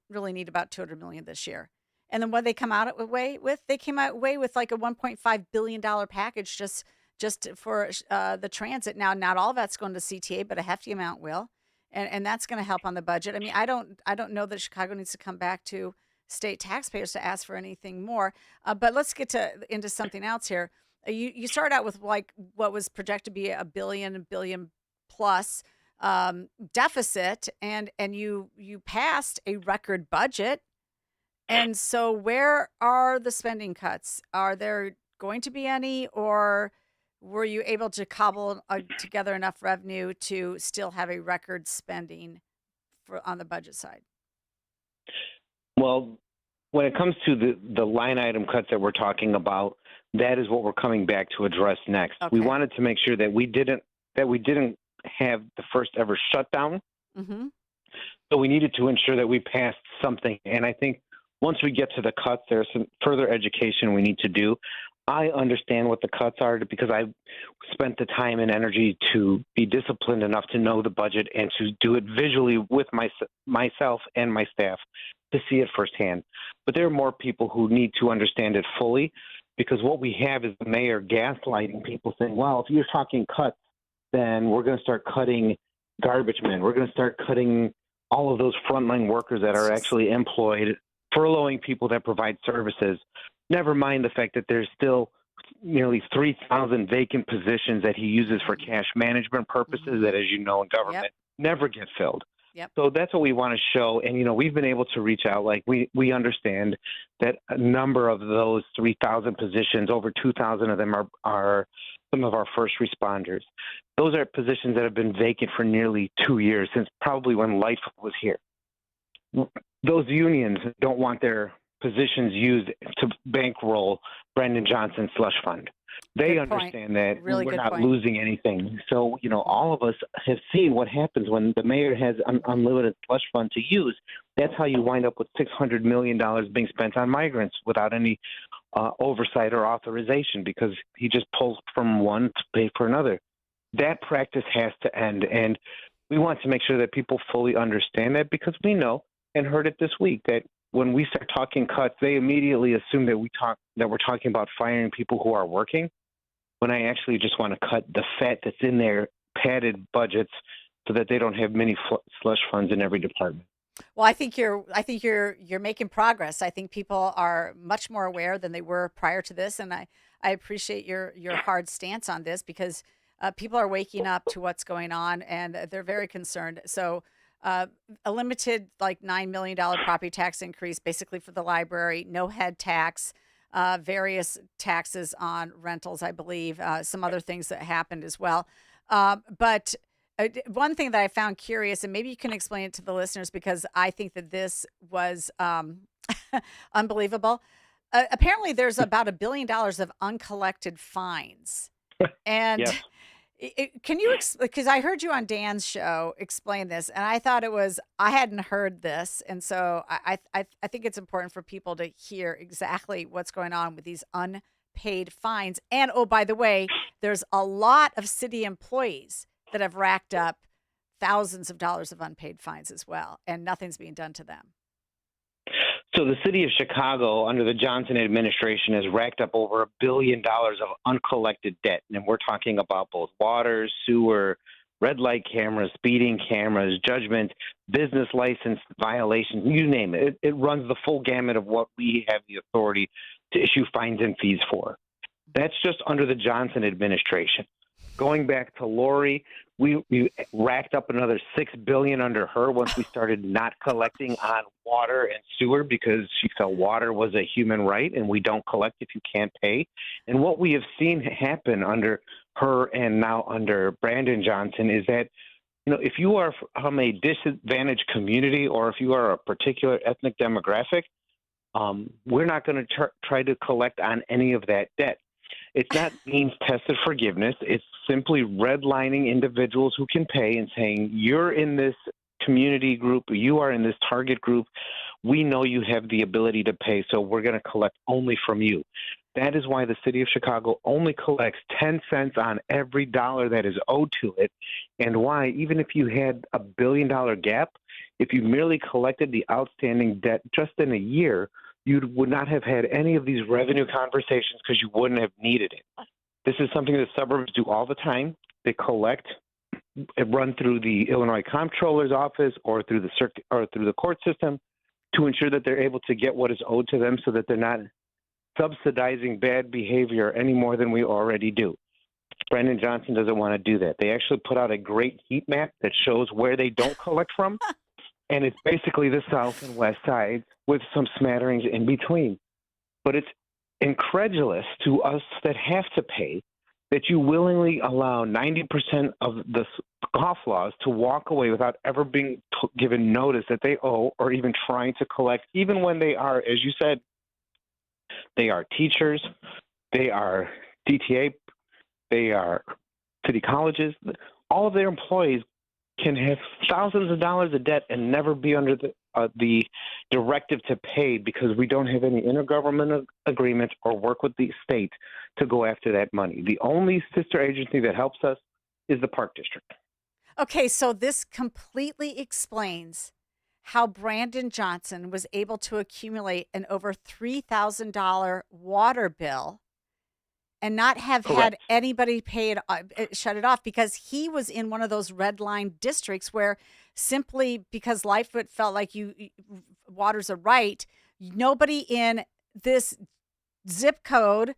really need about $200 million this year. And then what they come out away with? They came out away with like a $1.5 billion package just for the transit. Now, not all of that's going to CTA, but a hefty amount will, and that's going to help on the budget. I mean, I don't know that Chicago needs to come back to state taxpayers to ask for anything more. But let's get into something else here. You start out with like what was projected to be a billion plus deficit, and you passed a record budget. And so where are the spending cuts? Are there going to be any, or were you able to cobble together enough revenue to still have a record spending on the budget side? Well, when it comes to the line item cuts that we're talking about, that is what we're coming back to address next. Okay. We wanted to make sure that we didn't have the first ever shutdown. Mm-hmm. So we needed to ensure that we passed something. And I think once we get to the cuts, there's some further education we need to do. I understand what the cuts are because I spent the time and energy to be disciplined enough to know the budget and to do it visually with myself and my staff to see it firsthand. But there are more people who need to understand it fully because what we have is the mayor gaslighting people saying, well, if you're talking cuts, then we're going to start cutting garbage men. We're going to start cutting all of those frontline workers that are actually employed, furloughing people that provide services. Never mind the fact that there's still nearly 3,000 vacant positions that he uses for cash management purposes that, as you know, in government never get filled. Yep. So that's what we want to show. And, we've been able to reach out. Like we understand that a number of those 3,000 positions, over 2,000 of them are some of our first responders. Those are positions that have been vacant for nearly 2 years, since probably when life was here. Those unions don't want their positions used to bankroll Brendan Johnson's slush fund. They understand that we're not losing anything. So, all of us have seen what happens when the mayor has an unlimited slush fund to use. That's how you wind up with $600 million being spent on migrants without any oversight or authorization, because he just pulls from one to pay for another. That practice has to end. And we want to make sure that people fully understand that, because we know and heard it this week that when we start talking cuts, they immediately assume that we're talking about firing people who are working, when I actually just want to cut the fat that's in their padded budgets so that they don't have many slush funds in every department. Well, I think you're making progress. I think people are much more aware than they were prior to this, and I appreciate your hard stance on this because people are waking up to what's going on and they're very concerned. So, a limited like $9 million property tax increase, basically for the library, no head tax, various taxes on rentals, I believe, some other things that happened as well. But one thing that I found curious, and maybe you can explain it to the listeners because I think that this was unbelievable. Apparently, there's about $1 billion of uncollected fines. And Yes. can you, because I heard you on Dan's show explain this, and I thought I hadn't heard this. And so I think it's important for people to hear exactly what's going on with these unpaid fines. And oh, by the way, there's a lot of city employees that have racked up thousands of dollars of unpaid fines as well, and nothing's being done to them. So the city of Chicago, under the Johnson administration, has racked up over $1 billion of uncollected debt. And we're talking about both water, sewer, red light cameras, speeding cameras, judgment, business license violations, you name it. It runs the full gamut of what we have the authority to issue fines and fees for. That's just under the Johnson administration. Going back to Lori, we racked up another $6 billion under her once we started not collecting on water and sewer because she felt water was a human right and we don't collect if you can't pay. And what we have seen happen under her and now under Brandon Johnson is that, if you are from a disadvantaged community or if you are a particular ethnic demographic, we're not going to try to collect on any of that debt. It's not means-tested forgiveness. It's simply redlining individuals who can pay and saying, you're in this community group, you are in this target group, we know you have the ability to pay, so we're going to collect only from you. That is why the city of Chicago only collects 10 cents on every dollar that is owed to it, and why, even if you had $1 billion gap, if you merely collected the outstanding debt just in a year, you would not have had any of these revenue conversations because you wouldn't have needed it. This is something the suburbs do all the time. They collect, run through the Illinois Comptroller's office or through the circuit or through the court system to ensure that they're able to get what is owed to them so that they're not subsidizing bad behavior any more than we already do. Brandon Johnson doesn't want to do that. They actually put out a great heat map that shows where they don't collect from. And it's basically the south and west sides with some smatterings in between. But it's incredulous to us that have to pay that you willingly allow 90% of the scofflaws to walk away without ever being given notice that they owe or even trying to collect, even when they are, as you said, they are teachers, they are DTA, they are city colleges. All of their employees can have thousands of dollars of debt and never be under the directive to pay because we don't have any intergovernmental agreements or work with the state to go after that money. The only sister agency that helps us is the Park District. Okay, so this completely explains how Brandon Johnson was able to accumulate an over $3,000 water bill and not have had anybody pay it, shut it off, because he was in one of those red line districts where simply because Lightfoot felt like water's a right, nobody in this zip code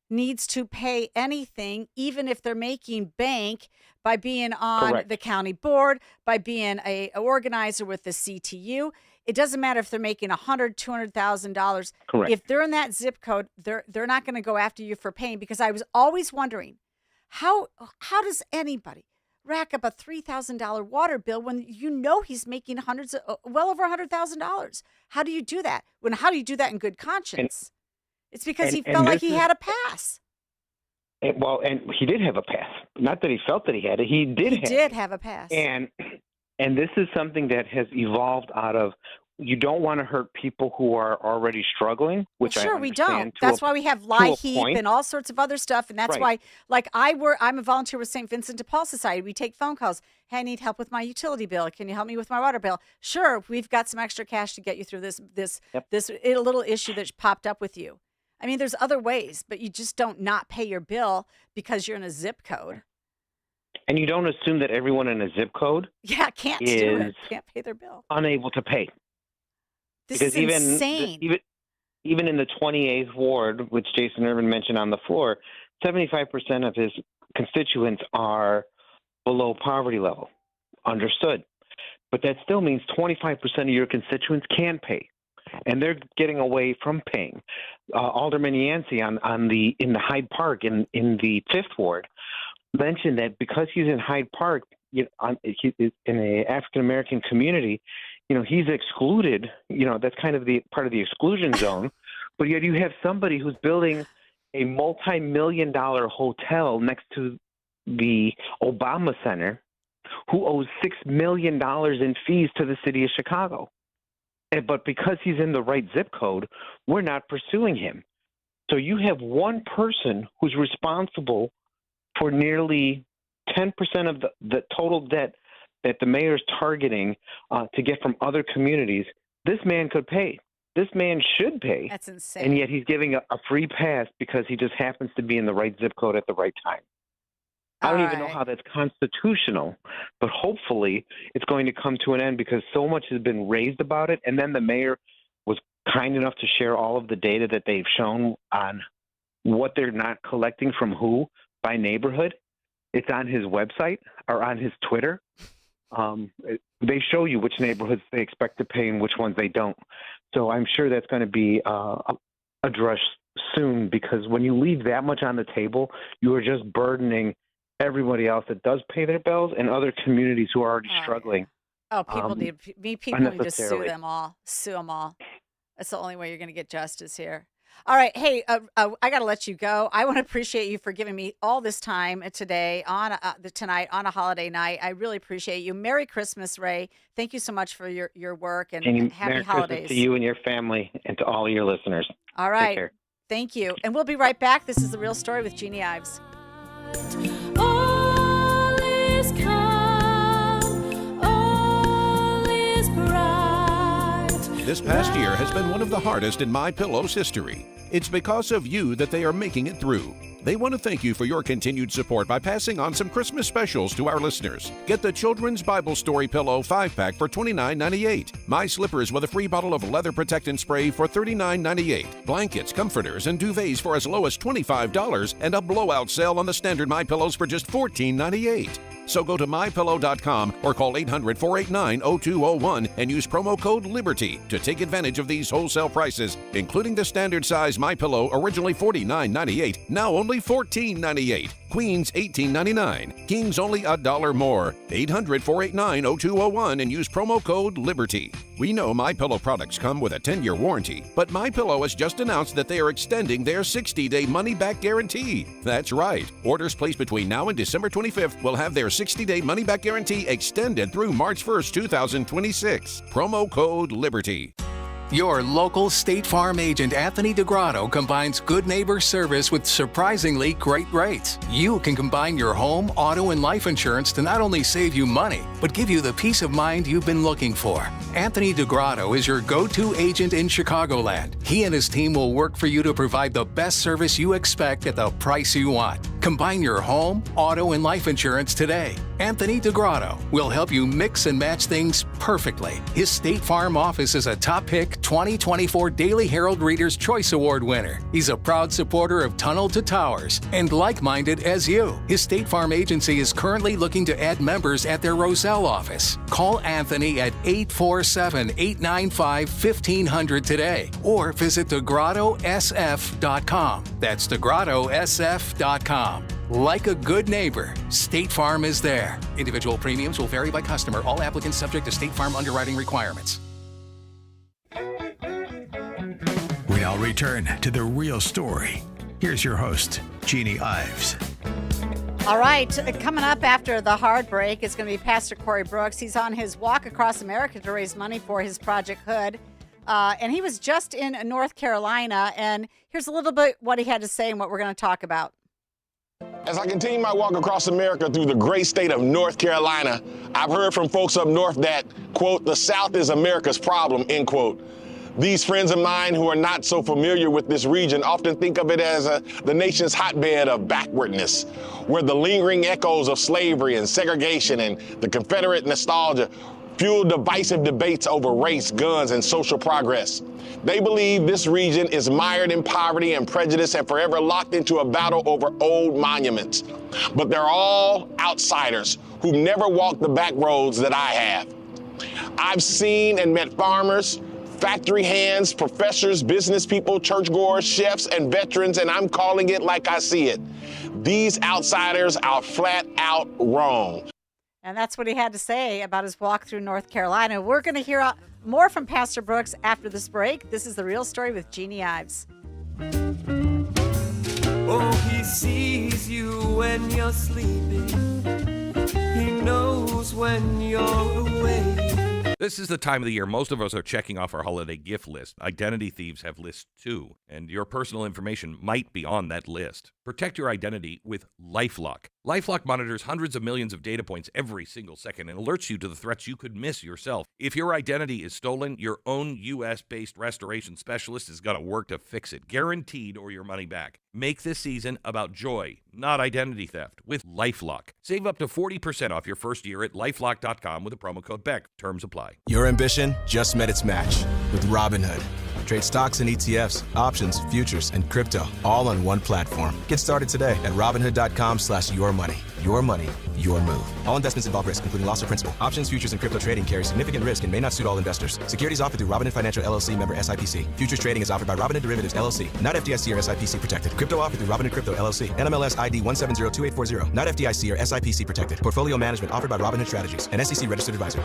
needs to pay anything, even if they're making bank by being on the county board, by being a organizer with the CTU. It doesn't matter if they're making $100,000, $200,000. Correct. If they're in that zip code, they're not going to go after you for paying. Because I was always wondering, how does anybody rack up a $3,000 water bill when you know he's making well over $100,000? How do you do that? How do you do that in good conscience? It's because he felt like he had a pass. And he did have a pass. Not that he felt that he had it. He did have a pass. And this is something that has evolved out of, you don't want to hurt people who are already struggling, which sure, I we don't. understand. That's why we have LIHEAP and all sorts of other stuff. And that's why, I'm a volunteer with St. Vincent de Paul Society. We take phone calls. Hey, I need help with my utility bill. Can you help me with my water bill? Sure, we've got some extra cash to get you through this little issue that popped up with you. I mean, there's other ways, but you just don't not pay your bill because you're in a zip code. and you don't assume that everyone in a zip code can't do it. Can't pay their bill. Unable to pay. This because is insane. Even in the 28th ward, which Jason Irvin mentioned on the floor, 75% of his constituents are below poverty level. Understood. But that still means 25% of your constituents can pay, and they're getting away from paying. Alderman Yancey in the Hyde Park in the 5th ward mentioned that because he's in Hyde Park, he's in an African American community, he's excluded. That's kind of the part of the exclusion zone. But yet you have somebody who's building a multi-million-dollar hotel next to the Obama Center, who owes $6 million in fees to the city of Chicago. But because he's in the right zip code, we're not pursuing him. So you have one person who's responsible for nearly 10% of the total debt that the mayor's targeting to get from other communities. This man could pay. This man should pay. That's insane. And yet he's giving a free pass because he just happens to be in the right zip code at the right time. I don't even know how that's constitutional, but hopefully it's going to come to an end because so much has been raised about it. And then the mayor was kind enough to share all of the data that they've shown on what they're not collecting from who by neighborhood. It's on his website or on his Twitter. They show you which neighborhoods they expect to pay and which ones they don't. So I'm sure that's going to be addressed soon, because when you leave that much on the table, you are just burdening everybody else that does pay their bills and other communities who are already struggling. Oh, people need to sue them all. Sue them all. That's the only way you're going to get justice here. All right. Hey, I got to let you go. I want to appreciate you for giving me all this time today tonight on a holiday night. I really appreciate you. Merry Christmas, Ray. Thank you so much for your work and happy Merry holidays. Christmas to you and your family and to all your listeners. All right. Take care. Thank you. And we'll be right back. This is The Real Story with Jeannie Ives. All is calm, all is bright. This past year has been one of the hardest in MyPillow's history. It's because of you that they are making it through. They want to thank you for your continued support by passing on some Christmas specials to our listeners. Get the Children's Bible Story Pillow 5-pack for $29.98. My Slippers with a free bottle of leather protectant spray for $39.98. Blankets, comforters, and duvets for as low as $25, and a blowout sale on the standard MyPillows for just $14.98. So go to MyPillow.com or call 800-489-0201 and use promo code LIBERTY to take advantage of these wholesale prices, including the standard size MyPillow, originally $49.98, now only $14.98. Queens $18.99. Kings only $1 more. 800-489-0201 and use promo code LIBERTY. We know MyPillow products come with a 10-year warranty, but MyPillow has just announced that they are extending their 60-day money-back guarantee. That's right. Orders placed between now and December 25th will have their 60-day money-back guarantee extended through March 1st, 2026. Promo code LIBERTY. Your local State Farm agent Anthony DeGrotto combines good neighbor service with surprisingly great rates. You can combine your home, auto, and life insurance to not only save you money, but give you the peace of mind you've been looking for. Anthony DeGrotto is your go-to agent in Chicagoland. He and his team will work for you to provide the best service you expect at the price you want. Combine your home, auto, and life insurance today. Anthony DeGrotto will help you mix and match things perfectly. His State Farm office is a top pick 2024 Daily Herald Reader's Choice Award winner. He's a proud supporter of Tunnel to Towers and like-minded as you. His State Farm agency is currently looking to add members at their Roselle office. Call Anthony at 847-895-1500 today or visit DeGrottoSF.com. That's DeGrottoSF.com. Like a good neighbor, State Farm is there. Individual premiums will vary by customer. All applicants subject to State Farm underwriting requirements. We now return to The Real Story. Here's your host, Jeannie Ives. All right, coming up after the hard break is going to be Pastor Corey Brooks. He's on his walk across America to raise money for his Project Hood. And he was just in North Carolina. And here's a little bit what he had to say and what we're going to talk about. As I continue my walk across America through the great state of North Carolina, I've heard from folks up north that, quote, the South is America's problem, end quote. These friends of mine who are not so familiar with this region often think of it as the nation's hotbed of backwardness, where the lingering echoes of slavery and segregation and the Confederate nostalgia fuel divisive debates over race, guns, and social progress. They believe this region is mired in poverty and prejudice and forever locked into a battle over old monuments. But they're all outsiders who've never walked the back roads that I have. I've seen and met farmers, factory hands, professors, business people, churchgoers, chefs, and veterans, and I'm calling it like I see it. These outsiders are flat out wrong. And that's what he had to say about his walk through North Carolina. We're going to hear more from Pastor Brooks after this break. This is The Real Story with Jeannie Ives. Oh, he sees you when you're sleeping. He knows when you're away. This is the time of the year most of us are checking off our holiday gift list. Identity thieves have lists too, and your personal information might be on that list. Protect your identity with LifeLock. LifeLock monitors hundreds of millions of data points every single second and alerts you to the threats you could miss yourself. If your identity is stolen, your own U.S.-based restoration specialist is going to work to fix it, guaranteed, or your money back. Make this season about joy, not identity theft, with LifeLock. Save up to 40% off your first year at LifeLock.com with the promo code BECK. Terms apply. Your ambition just met its match with Robinhood. Trade stocks and ETFs, options, futures, and crypto all on one platform. Get started today at Robinhood.com/yourmoney. Your money, your move. All investments involve risk, including loss of principal. Options, futures, and crypto trading carry significant risk and may not suit all investors. Securities offered through Robinhood Financial LLC, member SIPC. Futures trading is offered by Robinhood Derivatives LLC, not FDIC or SIPC protected. Crypto offered through Robinhood Crypto LLC, NMLS ID 1702840, not FDIC or SIPC protected. Portfolio management offered by Robinhood Strategies, an SEC registered advisor.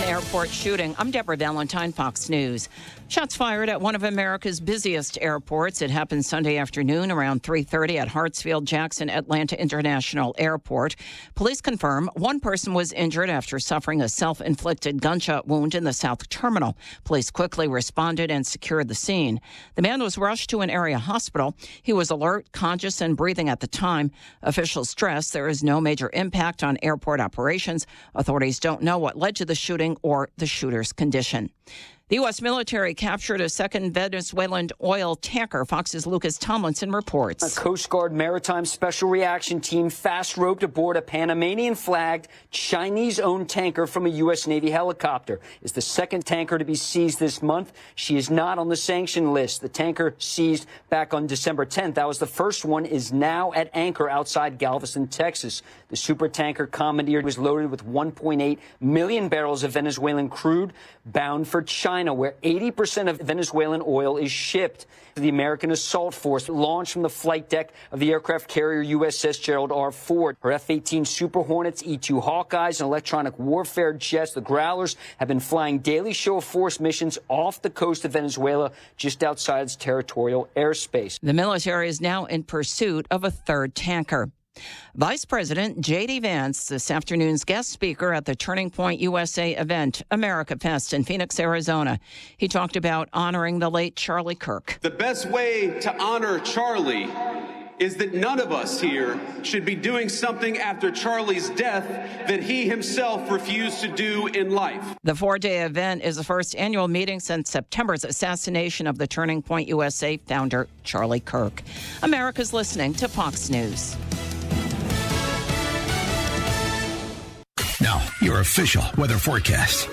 Airport shooting. I'm Deborah Valentine, Fox News. Shots fired at one of America's busiest airports. It happened Sunday afternoon around 3:30 at Hartsfield-Jackson Atlanta International Airport. Police confirm one person was injured after suffering a self-inflicted gunshot wound in the South Terminal. Police quickly responded and secured the scene. The man was rushed to an area hospital. He was alert, conscious, and breathing at the time. Officials stress there is no major impact on airport operations. Authorities don't know what led to the shooting or the shooter's condition. The U.S. military captured a second Venezuelan oil tanker. Fox's Lucas Tomlinson reports. A Coast Guard Maritime Special Reaction Team fast-roped aboard a Panamanian-flagged, Chinese-owned tanker from a U.S. Navy helicopter. It's the second tanker to be seized this month. She is not on the sanction list. The tanker seized back on December 10th. That was the first one, is now at anchor outside Galveston, Texas. The supertanker commandeered was loaded with 1.8 million barrels of Venezuelan crude bound for China, where 80% of Venezuelan oil is shipped. The American Assault Force launched from the flight deck of the aircraft carrier USS Gerald R. Ford. Her F-18 Super Hornets, E-2 Hawkeyes, and electronic warfare jets, the Growlers, have been flying daily show of force missions off the coast of Venezuela, just outside its territorial airspace. The military is now in pursuit of a third tanker. Vice President J.D. Vance, this afternoon's guest speaker at the Turning Point USA event, America Fest in Phoenix, Arizona. He talked about honoring the late Charlie Kirk. The best way to honor Charlie is that none of us here should be doing something after Charlie's death that he himself refused to do in life. The four-day event is the first annual meeting since September's assassination of the Turning Point USA founder, Charlie Kirk. America's listening to Fox News. Now, your official weather forecast.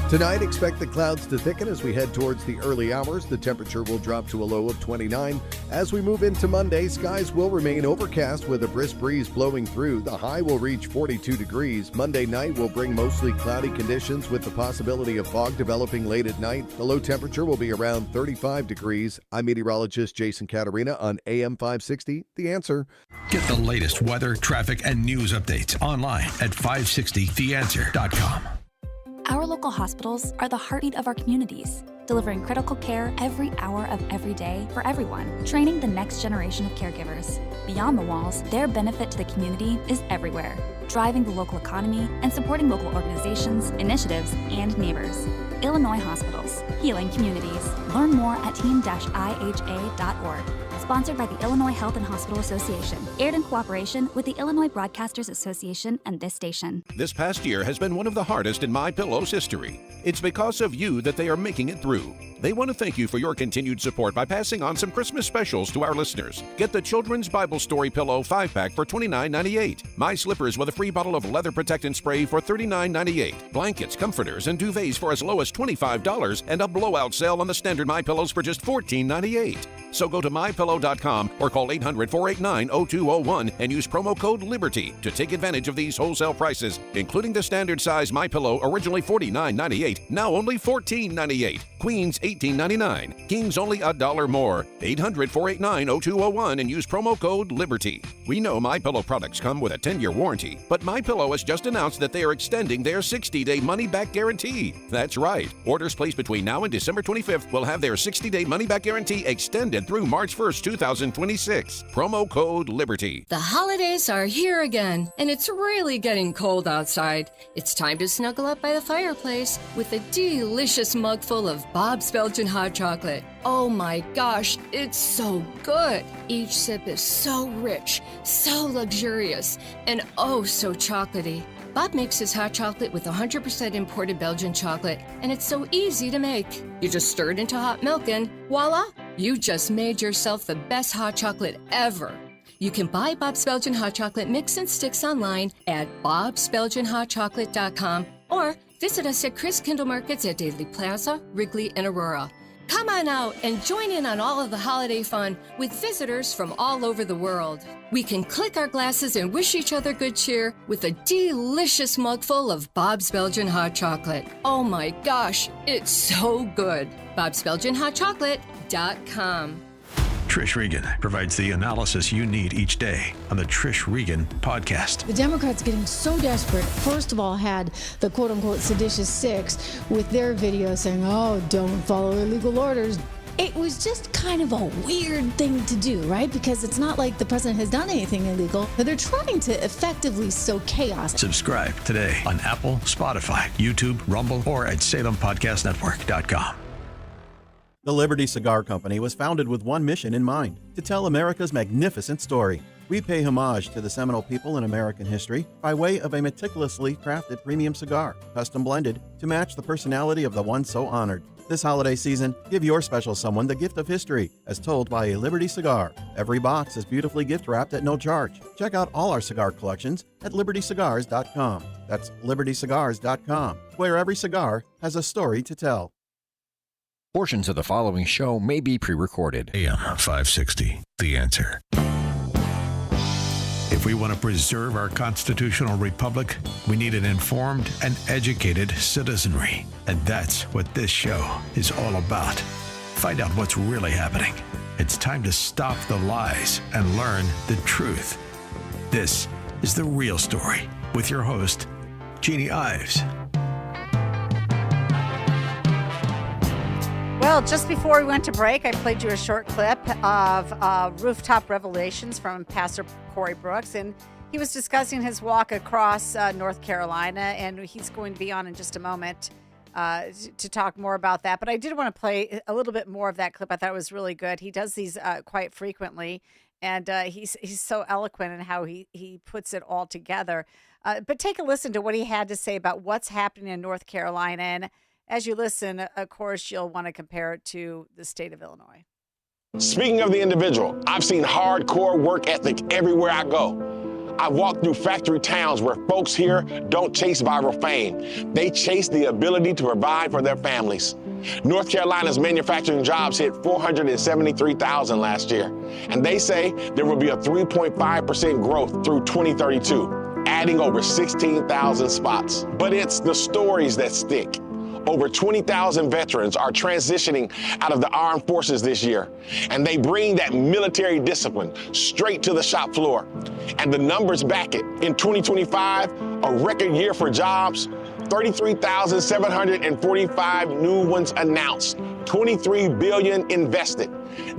Tonight, expect the clouds to thicken as we head towards the early hours. The temperature will drop to a low of 29. As we move into Monday, skies will remain overcast with a brisk breeze blowing through. The high will reach 42 degrees. Monday night will bring mostly cloudy conditions with the possibility of fog developing late at night. The low temperature will be around 35 degrees. I'm meteorologist Jason Caterina on AM 560, The Answer. Get the latest weather, traffic, and news updates online at 560theanswer.com. Our local hospitals are the heartbeat of our communities, delivering critical care every hour of every day for everyone, training the next generation of caregivers. Beyond the walls, their benefit to the community is everywhere, driving the local economy and supporting local organizations, initiatives, and neighbors. Illinois Hospitals, healing communities. Learn more at team-iha.org. Sponsored by the Illinois Health and Hospital Association. Aired in cooperation with the Illinois Broadcasters Association and this station. This past year has been one of the hardest in MyPillow's history. It's because of you that they are making it through. They want to thank you for your continued support by passing on some Christmas specials to our listeners. Get the Children's Bible Story Pillow 5-pack for $29.98. My Slippers with a free bottle of leather protectant spray for $39.98. Blankets, comforters, and duvets for as low as $25, and a blowout sale on the standard MyPillows for just $14.98. So go to MyPillow.com or call 800-489-0201 and use promo code LIBERTY to take advantage of these wholesale prices, including the standard size MyPillow, originally $49.98, now only $14.98. Queens, $18.99. Kings, only $1 more. 800-489-0201 and use promo code LIBERTY. We know MyPillow products come with a 10-year warranty, but MyPillow has just announced that they are extending their 60-day money-back guarantee. That's right. Orders placed between now and December 25th will have their 60-day money-back guarantee extended through March 1st, 2026. Promo code LIBERTY. The holidays are here again, and it's really getting cold outside. It's time to snuggle up by the fireplace with a delicious mug full of Bob's Belgian hot chocolate. Oh my gosh, it's so good. Each sip is so rich, so luxurious, and oh so chocolatey. Bob makes his hot chocolate with 100% imported Belgian chocolate, and it's so easy to make. You just stir it into hot milk and voila, you just made yourself the best hot chocolate ever. You can buy Bob's Belgian hot chocolate mix and sticks online at bobsbelgianhotchocolate.com or visit us at Chris Kindle Markets at Daily Plaza, Wrigley, and Aurora. Come on out and join in on all of the holiday fun with visitors from all over the world. We can click our glasses and wish each other good cheer with a delicious mug full of Bob's Belgian hot chocolate. Oh my gosh, it's so good. bobsbelgianhotchocolate.com. Trish Regan provides the analysis you need each day on the Trish Regan podcast. The Democrats getting so desperate, first of all, had the quote-unquote seditious six with their video saying, oh, don't follow illegal orders. It was just kind of a weird thing to do, right? Because it's not like the president has done anything illegal, but they're trying to effectively sow chaos. Subscribe today on Apple, Spotify, YouTube, Rumble, or at SalemPodcastNetwork.com. The Liberty Cigar Company was founded with one mission in mind, to tell America's magnificent story. We pay homage to the seminal people in American history by way of a meticulously crafted premium cigar, custom blended to match the personality of the one so honored. This holiday season, give your special someone the gift of history, as told by a Liberty cigar. Every box is beautifully gift-wrapped at no charge. Check out all our cigar collections at libertycigars.com. That's libertycigars.com, where every cigar has a story to tell. Portions of the following show may be pre-recorded. AM 560, The Answer. If we want to preserve our constitutional republic, we need an informed and educated citizenry. And that's what this show is all about. Find out what's really happening. It's time to stop the lies and learn the truth. This is The Real Story with your host, Jeannie Ives. Well, just before we went to break, I played you a short clip of Rooftop Revelations from Pastor Corey Brooks, and he was discussing his walk across North Carolina, and he's going to be on in just a moment to talk more about that. But I did want to play a little bit more of that clip. I thought it was really good. He does these quite frequently, and he's so eloquent in how he puts it all together. But take a listen to what he had to say about what's happening in North Carolina, and as you listen, of course, you'll want to compare it to the state of Illinois. Speaking of the individual, I've seen hardcore work ethic everywhere I go. I've walked through factory towns where folks here don't chase viral fame. They chase the ability to provide for their families. North Carolina's manufacturing jobs hit 473,000 last year, and they say there will be a 3.5% growth through 2032, adding over 16,000 spots. But it's the stories that stick. Over 20,000 veterans are transitioning out of the armed forces this year, and they bring that military discipline straight to the shop floor. And the numbers back it. In 2025, a record year for jobs, 33,745 new ones announced, $23 billion invested.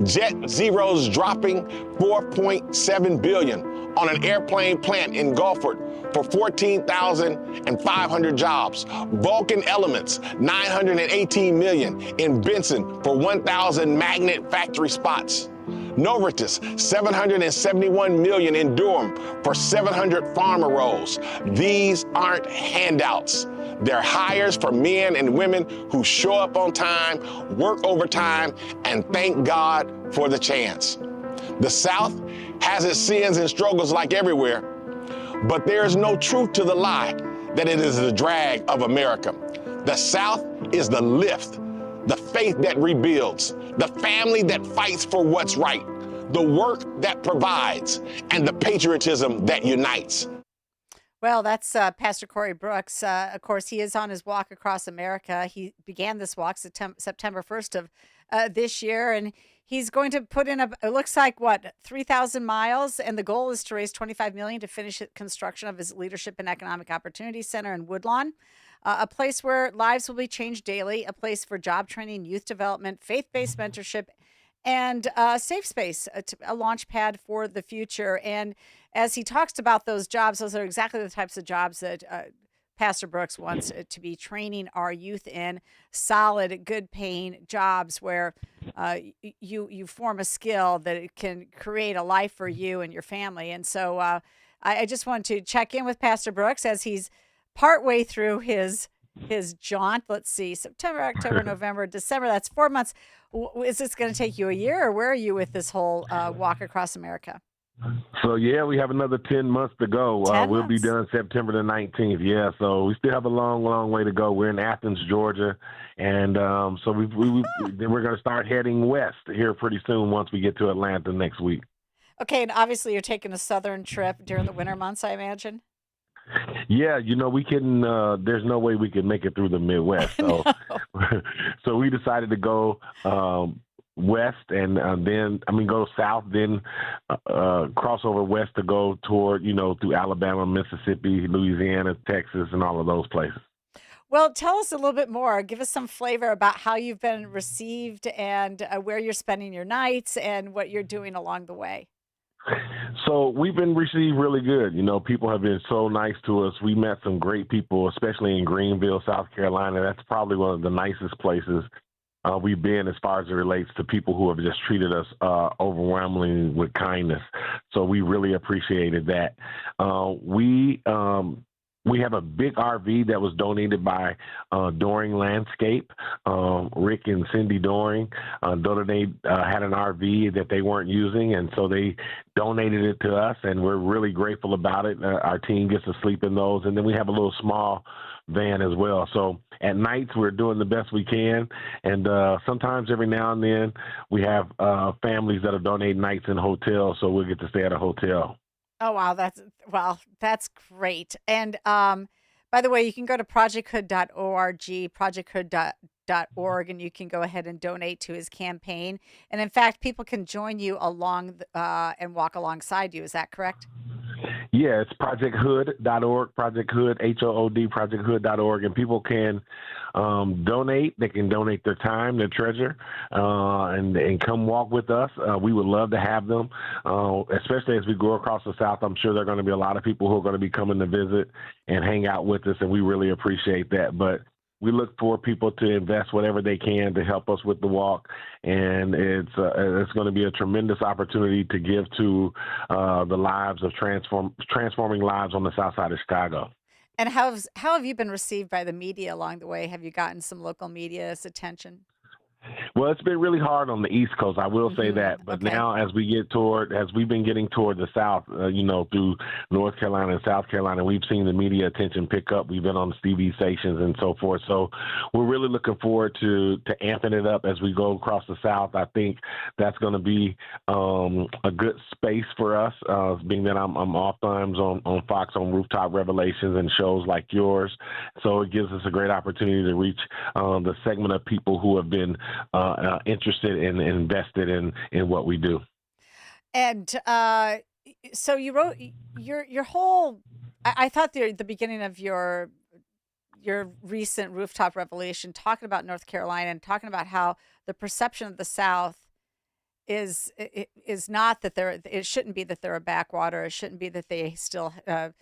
Jet Zero's dropping $4.7 billion on an airplane plant in Gulfport for 14,500 jobs. Vulcan Elements, $918 million in Benson for 1,000 magnet factory spots. Novartis, $771 million in Durham for 700 farmer roles. These aren't handouts. They're hires for men and women who show up on time, work overtime, and thank God for the chance. The South has its sins and struggles like everywhere, but there is no truth to the lie that it is the drag of America. The South is the lift, the faith that rebuilds, the family that fights for what's right, the work that provides, and the patriotism that unites. Well, that's Pastor Corey Brooks. Of course, he is on his walk across America. He began this walk September 1st of this year, and he's going to put in it looks like, 3,000 miles, and the goal is to raise $25 million to finish construction of his Leadership and Economic Opportunity Center in Woodlawn, a place where lives will be changed daily, a place for job training, youth development, faith-based mentorship, and a safe space, a launch pad for the future. And as he talks about those jobs, those are exactly the types of jobs that Pastor Brooks wants to be training our youth in, solid, good-paying jobs where you form a skill that it can create a life for you and your family. And so I just want to check in with Pastor Brooks as he's partway through his jaunt. Let's see, September, October, November, December. That's 4 months. Is this going to take you a year, or where are you with this whole walk across America? So, yeah, we have another 10 months to go. We'll be done September the 19th. Yeah, so we still have a long, long way to go. We're in Athens, Georgia. And so then we're going to start heading west here pretty soon once we get to Atlanta next week. Okay, and obviously you're taking a southern trip during the winter months, I imagine. Yeah, we couldn't, there's no way we could make it through the Midwest. So, so we decided to go west and go south, then cross over west to go toward, through Alabama, Mississippi, Louisiana, Texas, and all of those places. Well, tell us a little bit more. Give us some flavor about how you've been received and where you're spending your nights and what you're doing along the way. So we've been received really good. People have been so nice to us. We met some great people, especially in Greenville, South Carolina. That's probably one of the nicest places we've been as far as it relates to people who have just treated us overwhelmingly with kindness. So we really appreciated that. We have a big RV that was donated by Doring Landscape. Rick and Cindy Doring had an RV that they weren't using, and so they donated it to us, and we're really grateful about it. Our team gets to sleep in those, and then we have a little small van as well. So at nights, we're doing the best we can, and sometimes every now and then we have families that are donating nights in hotels, so we'll get to stay at a hotel. Oh, wow. That's great. And by the way, you can go to projecthood.org, projecthood.org, and you can go ahead and donate to his campaign. And in fact, people can join you along and walk alongside you. Is that correct? Yeah, it's projecthood.org, projecthood, HOOD, projecthood.org, and people can donate. They can donate their time, their treasure, and come walk with us. We would love to have them, especially as we go across the South. I'm sure there are going to be a lot of people who are going to be coming to visit and hang out with us, and we really appreciate that. But we look for people to invest whatever they can to help us with the walk, and it's going to be a tremendous opportunity to give to the lives of transforming lives on the South Side of Chicago. And how have you been received by the media along the way? Have you gotten some local media's attention? Well, it's been really hard on the East Coast, I will say that. But now as we've been getting toward the South, through North Carolina and South Carolina, we've seen the media attention pick up. We've been on the TV stations and so forth. So we're really looking forward to amping it up as we go across the South. I think that's going to be a good space for us, being that I'm oftentimes on Fox on Rooftop Revelations and shows like yours. So it gives us a great opportunity to reach the segment of people who have been interested and invested in what we do. And so you wrote your whole. I thought the beginning of your recent Rooftop Revelation, talking about North Carolina and talking about how the perception of the South is not that it shouldn't be that they're a backwater. It shouldn't be that they still have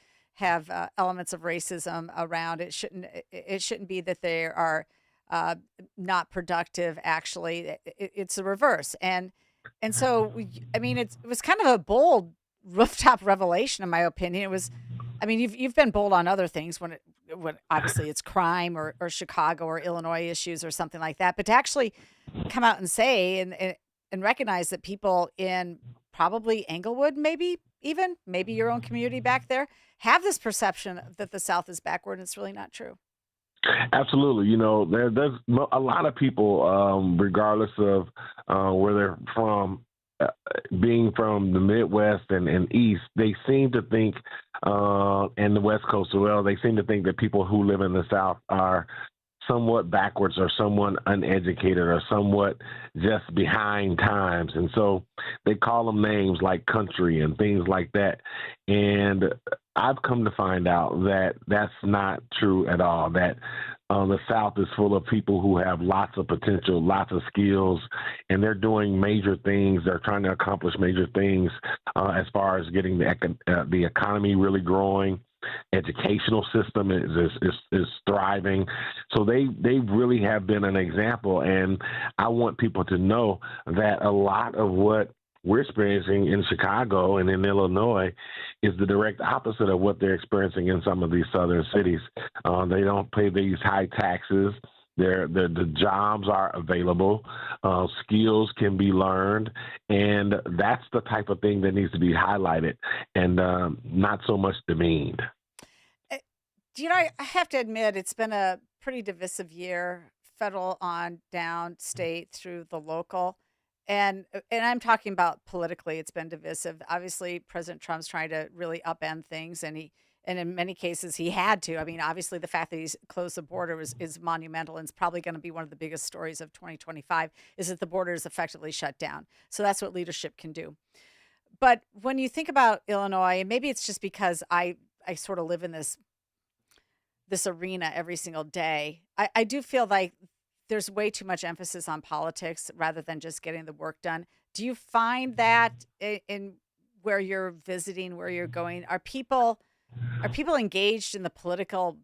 elements of racism around. It shouldn't be that they are not productive. Actually, it's the reverse. And And so, I mean, it was kind of a bold rooftop revelation, in my opinion. It was, I mean, you've been bold on other things when obviously it's crime or Chicago or Illinois issues or something like that, but to actually come out and say and recognize that people in probably Englewood, maybe your own community back there, have this perception that the South is backward, and it's really not true. Absolutely. There's a lot of people, regardless of where they're from, being from the Midwest and East, they seem to think, and the West Coast as well, they seem to think that people who live in the South are somewhat backwards or somewhat uneducated or somewhat just behind times. And so they call them names like country and things like that. And I've come to find out that that's not true at all, that the South is full of people who have lots of potential, lots of skills, and they're doing major things. They're trying to accomplish major things as far as getting the economy really growing. Educational system is thriving. So they really have been an example. And I want people to know that a lot of what we're experiencing in Chicago and in Illinois is the direct opposite of what they're experiencing in some of these southern cities. They don't pay these high taxes. The jobs are available. Skills can be learned. And that's the type of thing that needs to be highlighted and not so much demeaned. I have to admit, it's been a pretty divisive year, federal on down, state through the local. And I'm talking about politically, it's been divisive. Obviously, President Trump's trying to really upend things, and in many cases he had to. I mean, obviously the fact that he's closed the border is monumental, and it's probably going to be one of the biggest stories of 2025 is that the border is effectively shut down. So that's what leadership can do. But when you think about Illinois, and maybe it's just because I sort of live in this arena every single day, I do feel like there's way too much emphasis on politics rather than just getting the work done. Do you find that in where you're visiting, where you're going, are people engaged in the political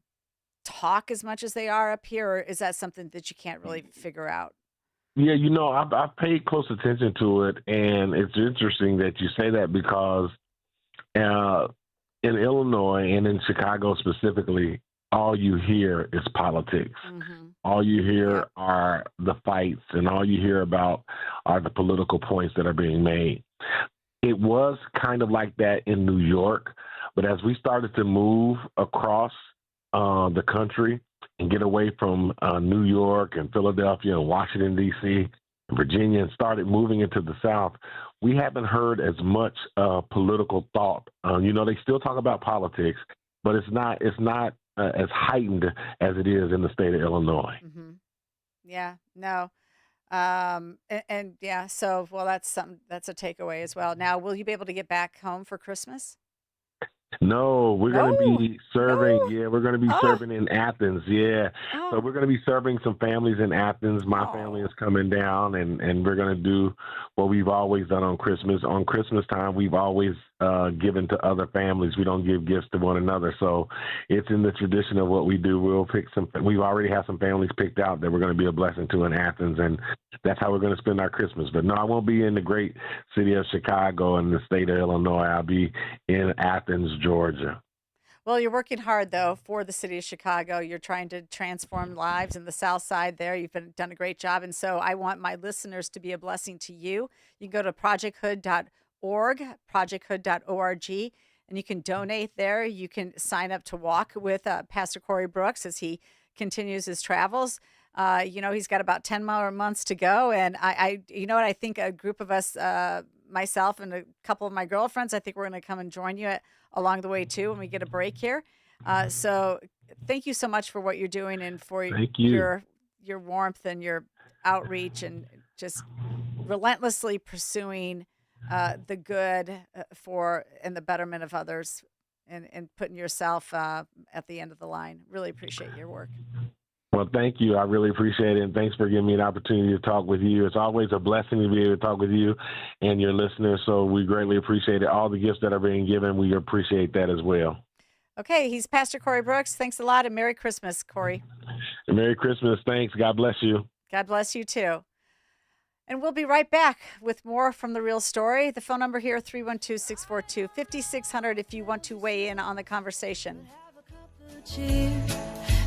talk as much as they are up here, or is that something that you can't really figure out? Yeah, I've paid close attention to it, and it's interesting that you say that because in Illinois and in Chicago specifically, all you hear is politics. Mm-hmm. All you hear are the fights, and all you hear about are the political points that are being made. It was kind of like that in New York, but as we started to move across the country and get away from New York and Philadelphia and Washington, D.C., and Virginia, and started moving into the South, we haven't heard as much political thought. They still talk about politics, but it's not as heightened as it is in the state of Illinois. Mm-hmm. Yeah, no. And yeah, so, well, that's a takeaway as well. Now, will you be able to get back home for Christmas? No, we're going to be serving. No. Yeah, we're going to be serving in Athens. Yeah. Oh. So we're going to be serving some families in Athens. My family is coming down, and we're going to do what we've always done on Christmas. On Christmas time, we've always given to other families. We don't give gifts to one another. So it's in the tradition of what we do. We'll pick we've already have some families picked out that we're going to be a blessing to in Athens, and that's how we're going to spend our Christmas. But no, I won't be in the great city of Chicago and the state of Illinois. I'll be in Athens, Georgia. Well, you're working hard, though, for the city of Chicago. You're trying to transform lives in the South Side there. You've done a great job. And so I want my listeners to be a blessing to you. You can go to projecthood.org, projecthood.org, and you can donate there. You can sign up to walk with Pastor Corey Brooks as he continues his travels. He's got about 10 more months to go. And I think a group of us, myself and a couple of my girlfriends, I think we're going to come and join you along the way too when we get a break here. So thank you so much for what you're doing and for your warmth and your outreach and just relentlessly pursuing the good for and the betterment of others and putting yourself at the end of the line. Really appreciate your work. Well, thank you. I really appreciate it. And thanks for giving me an opportunity to talk with you. It's always a blessing to be able to talk with you and your listeners. So we greatly appreciate it. All the gifts that are being given, we appreciate that as well. Okay. He's Pastor Corey Brooks. Thanks a lot. And Merry Christmas, Corey. Merry Christmas. Thanks. God bless you. God bless you too. And we'll be right back with more from The Real Story. The phone number here, 312-642-5600 if you want to weigh in on the conversation.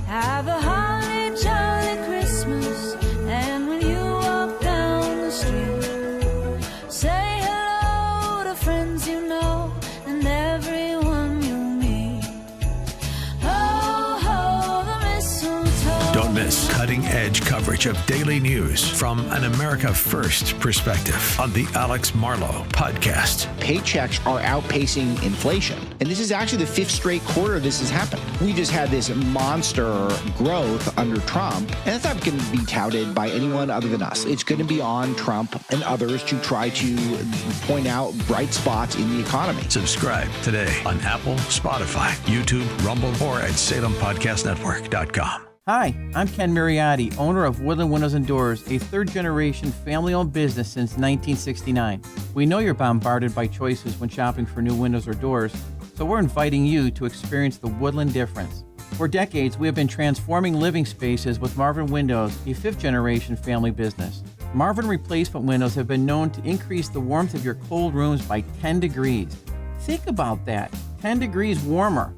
Have a holly jolly Christmas, and when you walk down the street, say hello to friends you know and everyone you meet. Ho, ho, the mistletoe. Don't miss cutting-edge coverage of daily news from an America First perspective on the Alex Marlowe Podcast. Paychecks are outpacing inflation. And this is actually the fifth straight quarter this has happened. We just had this monster growth under Trump, and that's not going to be touted by anyone other than us. It's going to be on Trump and others to try to point out bright spots in the economy. Subscribe today on Apple, Spotify, YouTube, Rumble, or at SalemPodcastNetwork.com. Hi, I'm Ken Mariotti, owner of Woodland Windows and Doors, a third-generation family-owned business since 1969. We know you're bombarded by choices when shopping for new windows or doors, so we're inviting you to experience the Woodland difference. For decades, we have been transforming living spaces with Marvin Windows, a fifth-generation family business. Marvin replacement windows have been known to increase the warmth of your cold rooms by 10 degrees. Think about that, 10 degrees warmer.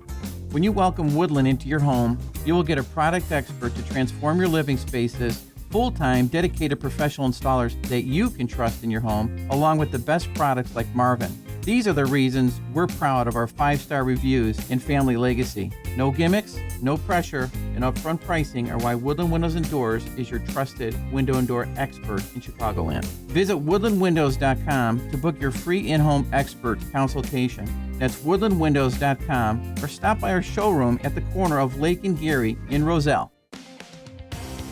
When you welcome Woodland into your home, you will get a product expert to transform your living spaces, full-time, dedicated professional installers that you can trust in your home, along with the best products like Marvin. These are the reasons we're proud of our 5-star reviews and family legacy. No gimmicks, no pressure, and upfront pricing are why Woodland Windows and Doors is your trusted window and door expert in Chicagoland. Visit woodlandwindows.com to book your free in-home expert consultation. That's woodlandwindows.com, or stop by our showroom at the corner of Lake and Geary in Roselle.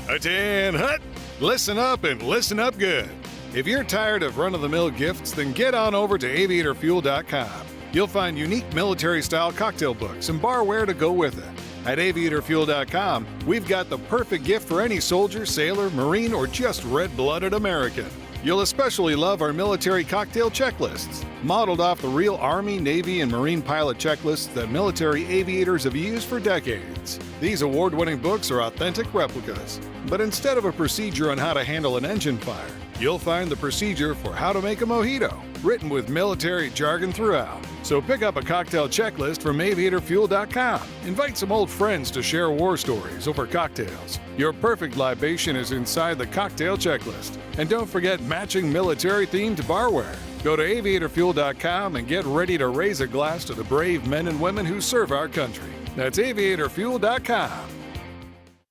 Hut-in, hut! Listen up and listen up good. If you're tired of run-of-the-mill gifts, then get on over to aviatorfuel.com. You'll find unique military-style cocktail books and barware to go with it. At aviatorfuel.com, we've got the perfect gift for any soldier, sailor, Marine, or just red-blooded American. You'll especially love our military cocktail checklists, modeled off the real Army, Navy, and Marine pilot checklists that military aviators have used for decades. These award-winning books are authentic replicas, but instead of a procedure on how to handle an engine fire, you'll find the procedure for how to make a mojito, written with military jargon throughout. So pick up a cocktail checklist from aviatorfuel.com. Invite some old friends to share war stories over cocktails. Your perfect libation is inside the cocktail checklist. And don't forget matching military-themed barware. Go to aviatorfuel.com and get ready to raise a glass to the brave men and women who serve our country. That's aviatorfuel.com.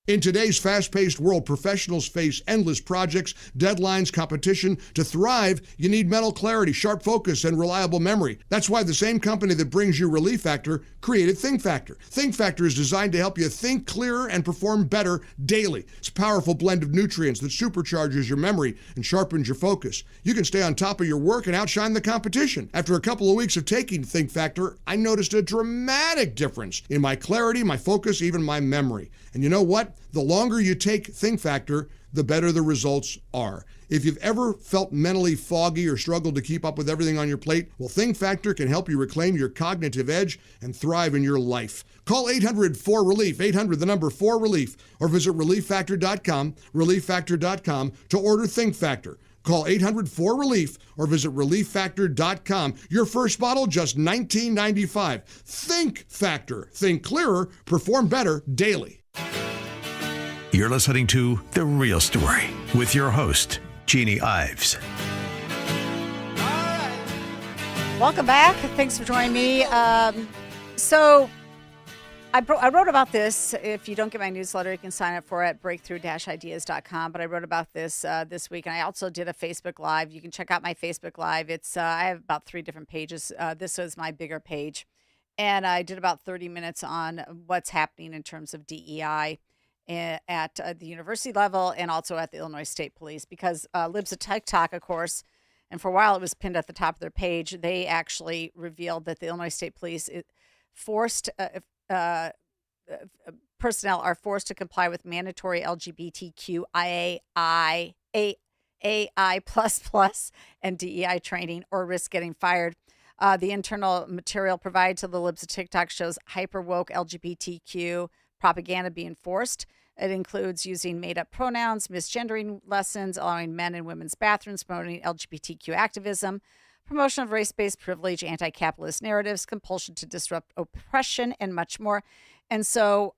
In today's fast-paced world, professionals face endless projects, deadlines, competition. To thrive, you need mental clarity, sharp focus, and reliable memory. That's why the same company that brings you Relief Factor created Think Factor. Think Factor is designed to help you think clearer and perform better daily. It's a powerful blend of nutrients that supercharges your memory and sharpens your focus. You can stay on top of your work and outshine the competition. After a couple of weeks of taking Think Factor, I noticed a dramatic difference in my clarity, my focus, even my memory. And you know what? The longer you take Think Factor, the better the results are. If you've ever felt mentally foggy or struggled to keep up with everything on your plate, well, Think Factor can help you reclaim your cognitive edge and thrive in your life. Call 800-4RELIEF, 800-4RELIEF, or visit relieffactor.com, relieffactor.com to order Think Factor. Call 800-4RELIEF or visit relieffactor.com. Your first bottle, just $19.95. Think Factor. Think clearer, perform better daily. You're listening to The Real Story with your host, Jeannie Ives. Welcome back. Thanks for joining me. So I wrote about this. If you don't get my newsletter, you can sign up for it at breakthrough-ideas.com. But I wrote about this this week, and I also did a Facebook Live. You can check out my Facebook Live. It's I have about 3 different pages. This was my bigger page. And I did about 30 minutes on what's happening in terms of DEI at the university level and also at the Illinois State Police. Because Libs of TikTok, of course, and for a while it was pinned at the top of their page, they actually revealed that the Illinois State Police forced personnel are forced to comply with mandatory LGBTQIA++ and DEI training or risk getting fired. The internal material provided to the Libs of TikTok shows hyper-woke LGBTQ propaganda being forced. It includes using made-up pronouns, misgendering lessons, allowing men and women's bathrooms, promoting LGBTQ activism, promotion of race-based privilege, anti-capitalist narratives, compulsion to disrupt oppression, and much more. And so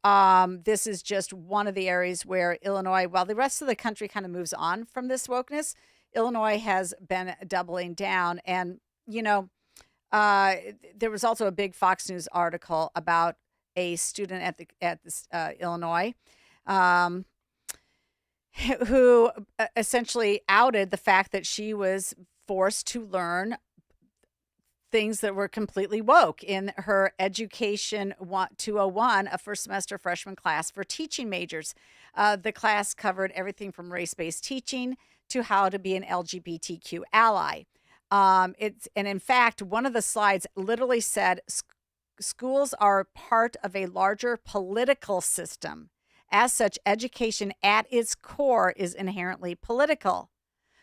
this is just one of the areas where Illinois, while the rest of the country kind of moves on from this wokeness, Illinois has been doubling down. And, there was also a big Fox News article about a student at this Illinois who essentially outed the fact that she was forced to learn things that were completely woke in her Education 201, a first semester freshman class for teaching majors. The class covered everything from race-based teaching to how to be an LGBTQ ally. And in fact, one of the slides literally said, schools are part of a larger political system. As such, education at its core is inherently political.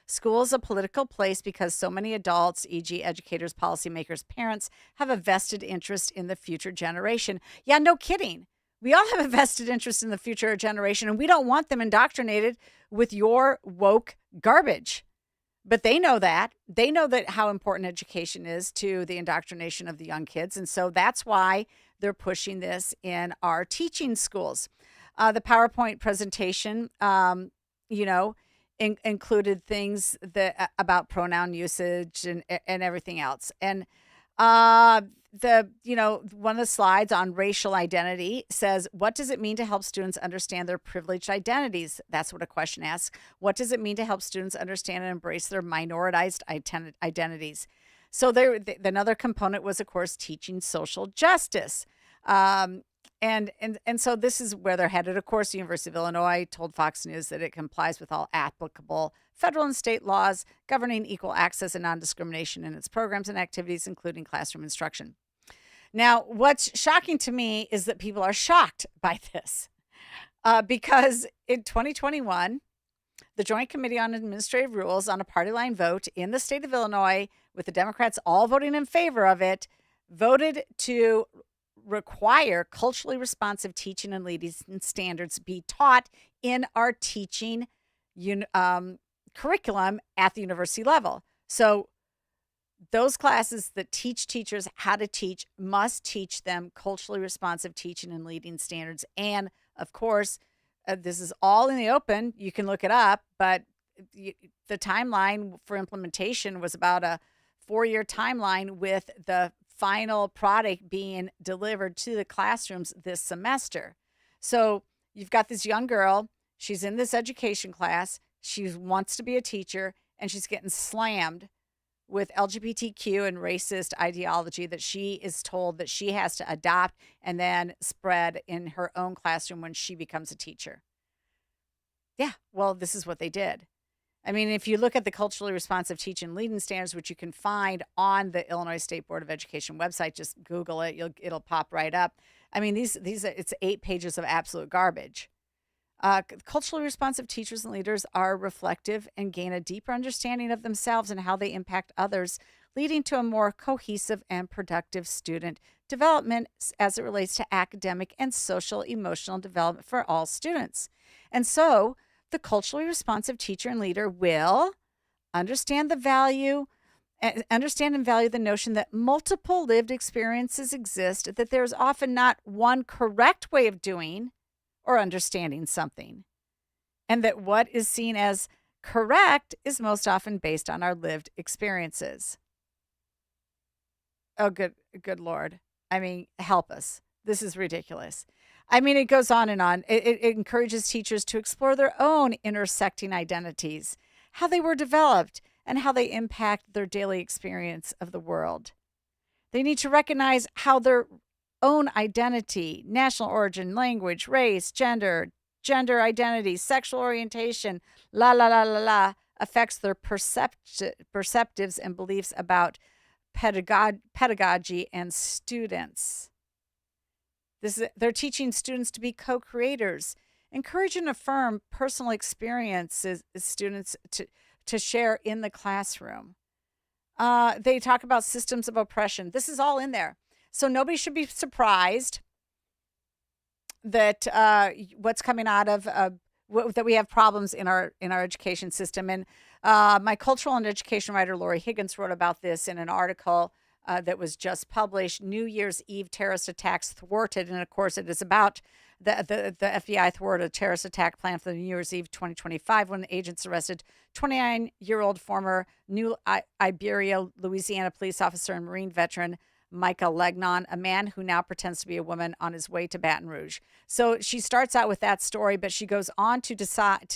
School is a political place because so many adults, e.g. educators, policymakers, parents, have a vested interest in the future generation. Yeah, no kidding. We all have a vested interest in the future generation, and we don't want them indoctrinated with your woke garbage. But they know that. They know that how important education is to the indoctrination of the young kids. And so that's why they're pushing this in our teaching schools. The PowerPoint presentation, included things that about pronoun usage and everything else. And one of the slides on racial identity says, what does it mean to help students understand their privileged identities? That's what a question asks. What does it mean to help students understand and embrace their minoritized identities? So another component was, of course, teaching social justice. And so this is where they're headed. Of course, the University of Illinois told Fox News that it complies with all applicable federal and state laws governing equal access and non-discrimination in its programs and activities, including classroom instruction. Now, what's shocking to me is that people are shocked by this because in 2021, the Joint Committee on Administrative Rules on a party line vote in the state of Illinois, with the Democrats all voting in favor of it, voted to require culturally responsive teaching and leading standards be taught in our teaching curriculum at the university level. So those classes that teach teachers how to teach must teach them culturally responsive teaching and leading standards. And of course, this is all in the open. You can look it up, but the timeline for implementation was about a 4-year timeline, with the final product being delivered to the classrooms this semester. So you've got this young girl. She's in this education class. She wants to be a teacher, and she's getting slammed with LGBTQ and racist ideology that she is told that she has to adopt and then spread in her own classroom when she becomes a teacher. Yeah, well, this is what they did. I mean, if you look at the culturally responsive teaching and leading standards, which you can find on the Illinois State Board of Education website, just Google it, it'll pop right up. I mean, it's 8 pages of absolute garbage. Culturally responsive teachers and leaders are reflective and gain a deeper understanding of themselves and how they impact others, leading to a more cohesive and productive student development as it relates to academic and social emotional development for all students. And so the culturally responsive teacher and leader will understand and value the notion that multiple lived experiences exist, that there's often not one correct way of doing or understanding something, and that what is seen as correct is most often based on our lived experiences. Oh, good Lord. I mean, help us. This is ridiculous. I mean, it goes on and on. It encourages teachers to explore their own intersecting identities, how they were developed, and how they impact their daily experience of the world. They need to recognize how their own identity, national origin, language, race, gender identity, sexual orientation, affects their perceptives and beliefs about pedagogy and students. They're teaching students to be co-creators, encourage and affirm personal experiences students to share in the classroom. They talk about systems of oppression. This is all in there. So nobody should be surprised that what's coming out of that we have problems in our education system. And my cultural and education writer Lori Higgins wrote about this in an article that was just published. New Year's Eve terrorist attacks thwarted, and of course, it is about the FBI thwarted a terrorist attack plan for the New Year's Eve 2025 when agents arrested 29-year-old former New Iberia, Louisiana police officer and Marine veteran Micah Legnon, a man who now pretends to be a woman on his way to Baton Rouge. So she starts out with that story, but she goes on to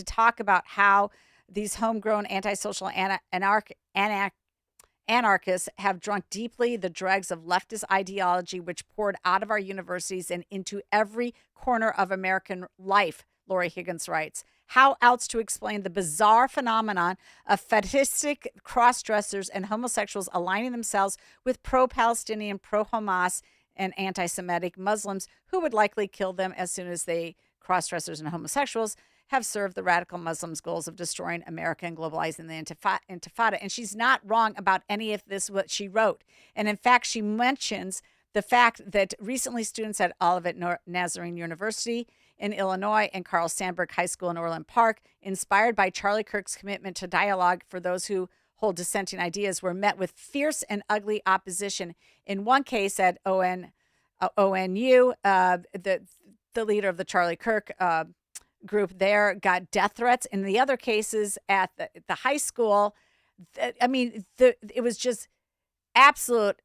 talk about how these homegrown antisocial anarchists have drunk deeply the dregs of leftist ideology, which poured out of our universities and into every corner of American life, Lori Higgins writes. How else to explain the bizarre phenomenon of fetishistic cross-dressers and homosexuals aligning themselves with pro-Palestinian, pro-Hamas, and anti-Semitic Muslims who would likely kill them as soon as they, cross-dressers and homosexuals, have served the radical Muslims' goals of destroying America and globalizing the Intifada. And she's not wrong about any of this, what she wrote. And in fact, she mentions the fact that recently students at Olivet Nazarene University in Illinois and Carl Sandburg High School in Orland Park, inspired by Charlie Kirk's commitment to dialogue for those who hold dissenting ideas, were met with fierce and ugly opposition. In one case at ONU, the leader of the Charlie Kirk group there got death threats. In the other cases at the high school, it was just absolute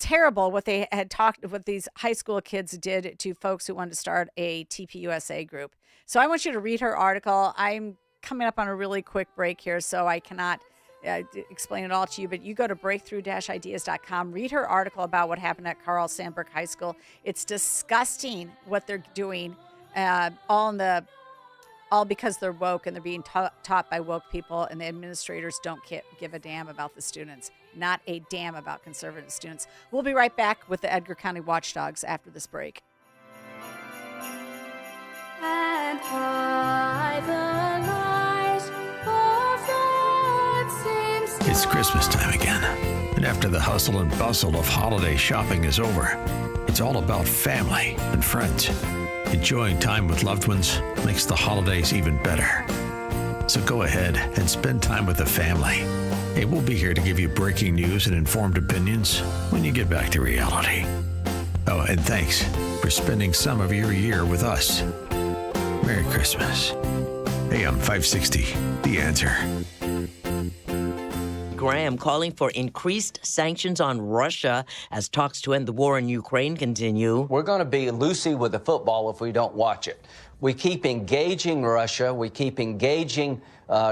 terrible what these high school kids did to folks who wanted to start a TPUSA group. So I want you to read her article. I'm coming up on a really quick break here, so I cannot explain it all to you, but you go to breakthrough-ideas.com, read her article about what happened at Carl Sandburg High School. It's disgusting what they're doing, all because they're woke and they're being taught by woke people, and the administrators don't give a damn about the students. Not a damn about conservative students. We'll be right back with the Edgar County Watchdogs after this break. And by the light of what seems It's Christmas time again, and after the hustle and bustle of holiday shopping is over, it's all about family and friends. Enjoying time with loved ones makes the holidays even better. So go ahead and spend time with the family. Hey, we'll be here to give you breaking news and informed opinions when you get back to reality. Oh, and thanks for spending some of your year with us. Merry Christmas. AM 560, The Answer. Graham calling for increased sanctions on Russia as talks to end the war in Ukraine continue. We're going to be loosey with the football if we don't watch it. We keep engaging Russia. We keep engaging,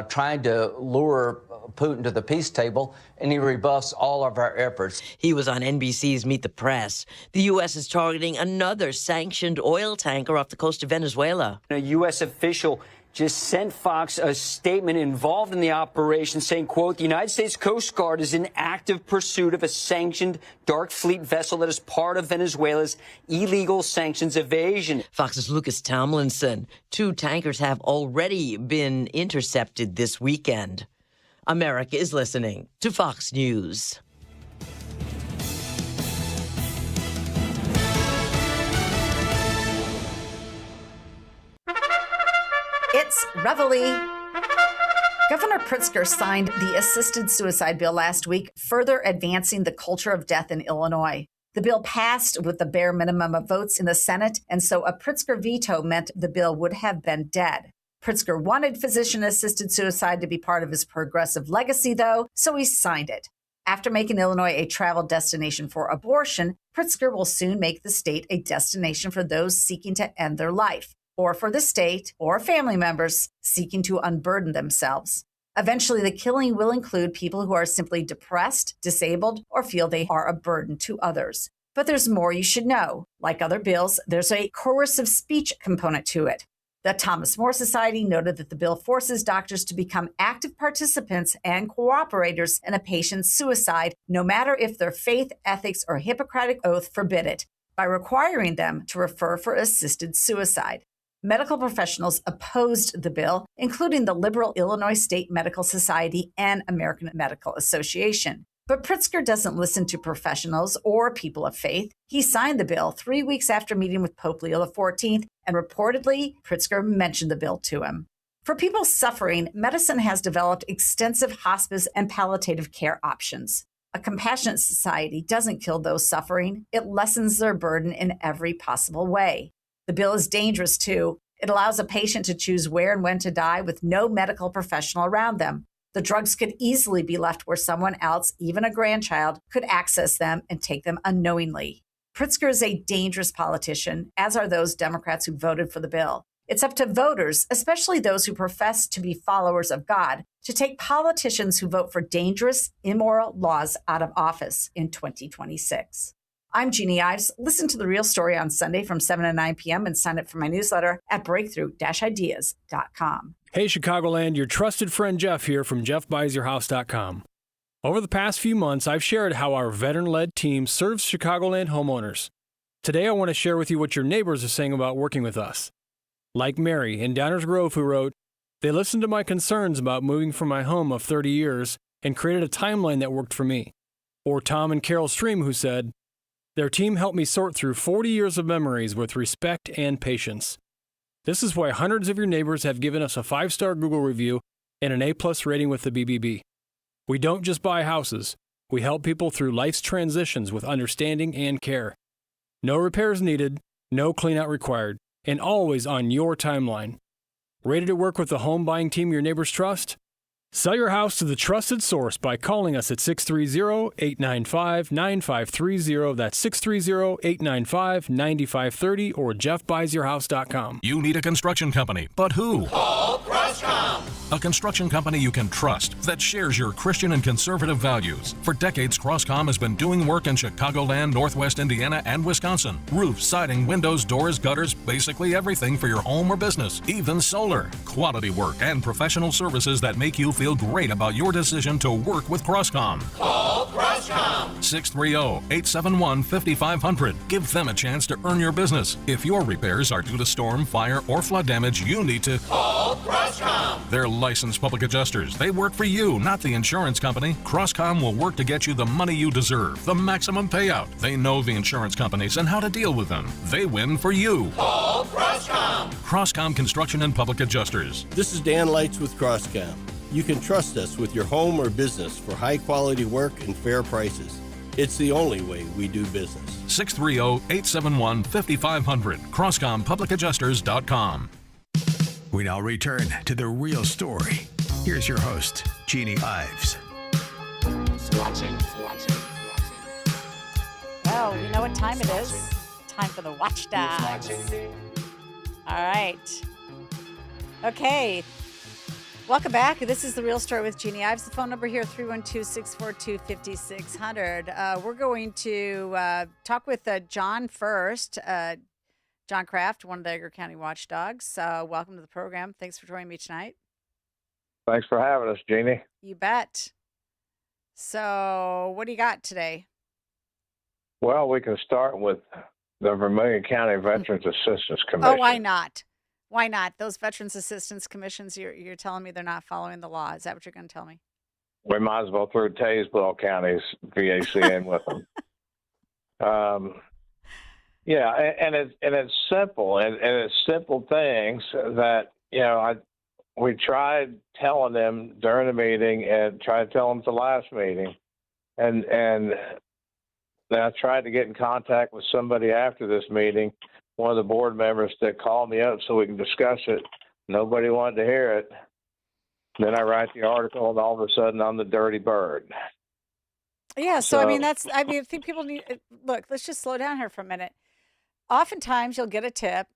trying to lure Putin to the peace table, and he rebuffs all of our efforts. He was on NBC's Meet the Press. The U.S. is targeting another sanctioned oil tanker off the coast of Venezuela. A U.S. official just sent Fox a statement involved in the operation saying, quote, the United States Coast Guard is in active pursuit of a sanctioned dark fleet vessel that is part of Venezuela's illegal sanctions evasion. Fox's Lucas Tomlinson. 2 tankers have already been intercepted this weekend. America is listening to Fox News. It's Reveille. Governor Pritzker signed the assisted suicide bill last week, further advancing the culture of death in Illinois. The bill passed with the bare minimum of votes in the Senate, and so a Pritzker veto meant the bill would have been dead. Pritzker wanted physician-assisted suicide to be part of his progressive legacy, though, so he signed it. After making Illinois a travel destination for abortion, Pritzker will soon make the state a destination for those seeking to end their life, or for the state or family members seeking to unburden themselves. Eventually, the killing will include people who are simply depressed, disabled, or feel they are a burden to others. But there's more you should know. Like other bills, there's a coercive speech component to it. The Thomas More Society noted that the bill forces doctors to become active participants and cooperators in a patient's suicide, no matter if their faith, ethics, or Hippocratic oath forbid it, by requiring them to refer for assisted suicide. Medical professionals opposed the bill, including the liberal Illinois State Medical Society and American Medical Association. But Pritzker doesn't listen to professionals or people of faith. He signed the bill 3 weeks after meeting with Pope Leo XIV, and reportedly, Pritzker mentioned the bill to him. For people suffering, medicine has developed extensive hospice and palliative care options. A compassionate society doesn't kill those suffering. It lessens their burden in every possible way. The bill is dangerous, too. It allows a patient to choose where and when to die with no medical professional around them. The drugs could easily be left where someone else, even a grandchild, could access them and take them unknowingly. Pritzker is a dangerous politician, as are those Democrats who voted for the bill. It's up to voters, especially those who profess to be followers of God, to take politicians who vote for dangerous, immoral laws out of office in 2026. I'm Jeannie Ives. Listen to The Real Story on Sunday from 7 to 9 p.m. and sign up for my newsletter at breakthrough-ideas.com. Hey, Chicagoland, your trusted friend Jeff here from JeffBuysYourHouse.com. Over the past few months, I've shared how our veteran-led team serves Chicagoland homeowners. Today, I want to share with you what your neighbors are saying about working with us. Like Mary in Downers Grove, who wrote, "They listened to my concerns about moving from my home of 30 years and created a timeline that worked for me." Or Tom and Carol Stream, who said, "Their team helped me sort through 40 years of memories with respect and patience." This is why hundreds of your neighbors have given us a 5-star Google review and an A+ rating with the BBB. We don't just buy houses. We help people through life's transitions with understanding and care. No repairs needed, no cleanout required, and always on your timeline. Ready to work with the home buying team your neighbors trust? Sell your house to the trusted source by calling us at 630-895-9530. That's 630-895-9530 or jeffbuysyourhouse.com. You need a construction company, but who? Call Crosscom. A construction company you can trust that shares your Christian and conservative values. For decades, Crosscom has been doing work in Chicagoland, Northwest Indiana, and Wisconsin. Roofs, siding, windows, doors, gutters, basically everything for your home or business, even solar. Quality work and professional services that make you feel great about your decision to work with Crosscom. Call Crosscom. 630-871-5500. Give them a chance to earn your business. If your repairs are due to storm, fire, or flood damage, you need to call Crosscom. They're licensed public adjusters. They work for you, not the insurance company. Crosscom will work to get you the money you deserve, the maximum payout. They know the insurance companies and how to deal with them. They win for you. Call Crosscom. Crosscom Construction and Public Adjusters. This is Dan Lights with Crosscom. You can trust us with your home or business for high-quality work and fair prices. It's the only way we do business. 630-871-5500. CrosscomPublicAdjusters.com. We now return to The Real Story. Here's your host, Jeannie Ives. Well, you know what time it is. Time for the Watchdogs. All right. Okay. Welcome back. This is The Real Story with Jeannie Ives. The phone number here, 312-642-5600. We're going to talk with John first. John Kraft, one of the Edgar County Watchdogs. Welcome to the program. Thanks for joining me tonight. Thanks for having us, Jeannie. You bet. So what do you got today? Well, we can start with the Vermilion County Veterans Assistance Commission. Oh, why not? Why not? Those Veterans Assistance Commissions, you're telling me they're not following the law. Is that what you're going to tell me? We might as well throw Tazewell County's VAC in with them. Yeah, and it's simple, and it's simple things that, we tried telling them during the meeting and tried to tell them at the last meeting, and then I tried to get in contact with somebody after this meeting, one of the board members that called me up so we can discuss it. Nobody wanted to hear it. Then I write the article, and all of a sudden I'm the dirty bird. Yeah, so I think people need, look, let's just slow down here for a minute. Oftentimes you'll get a tip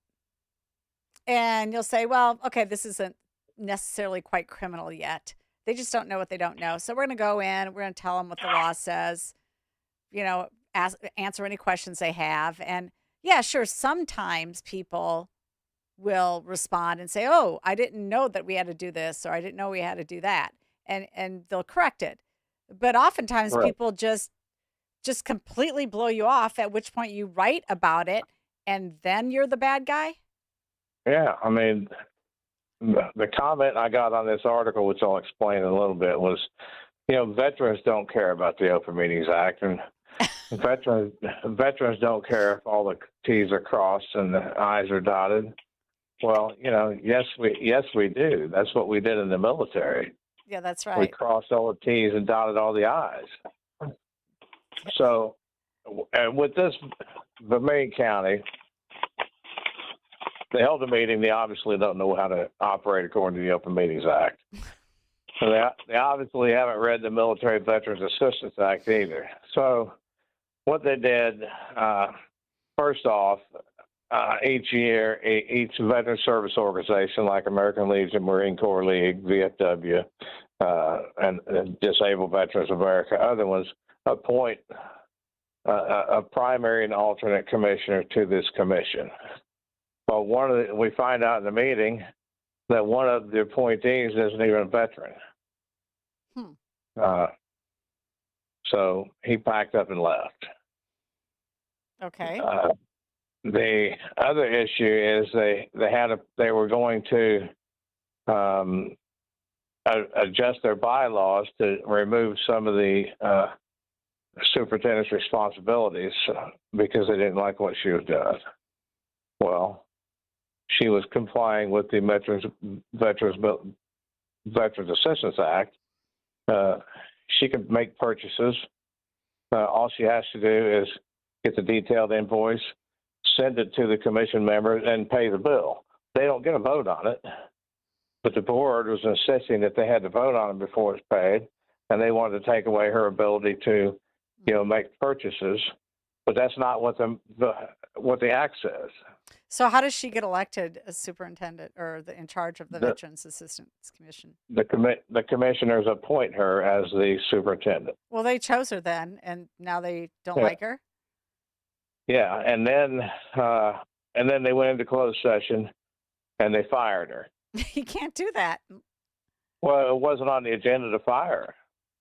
and you'll say, well, okay, this isn't necessarily quite criminal yet. They just don't know what they don't know. So we're going to go in, we're going to tell them what the law says, answer any questions they have. And yeah, sure, sometimes people will respond and say, oh, I didn't know that we had to do this, or I didn't know we had to do that. And they'll correct it. But oftentimes people just completely blow you off, at which point you write about it and then you're the bad guy. Yeah, I mean, the comment I got on this article, which I'll explain in a little bit, was Veterans don't care about the Open Meetings Act, and veterans don't care if all the T's are crossed and the I's are dotted. Well, yes, we do. That's what we did in the military. Yeah, that's We right. crossed all the T's and dotted all the I's. So, and with this, Vermilion County, they held a meeting. They obviously don't know how to operate according to the Open Meetings Act. So they obviously haven't read the Military Veterans Assistance Act either. So what they did, first off, each year, each veteran service organization like American Legion, Marine Corps League, VFW, and Disabled Veterans America, other ones, appoint a primary and alternate commissioner to this commission. Well, we find out in the meeting that one of the appointees isn't even a veteran. So he packed up and left. Okay. The other issue is they were going to adjust their bylaws to remove some of the superintendent's responsibilities because they didn't like what she was doing. Well, she was complying with the Veterans Assistance Act. She can make purchases. All she has to do is get the detailed invoice, send it to the commission members, and pay the bill. They don't get a vote on it, but the board was insisting that they had to vote on it before it's paid, and they wanted to take away her ability to, make purchases. But that's not what the act says. So how does she get elected as superintendent or in charge of the Veterans Assistance Commission? The commissioners appoint her as the superintendent. Well, they chose her then, and now they don't like her? Yeah, and then they went into closed session, and they fired her. You can't do that. Well, it wasn't on the agenda to fire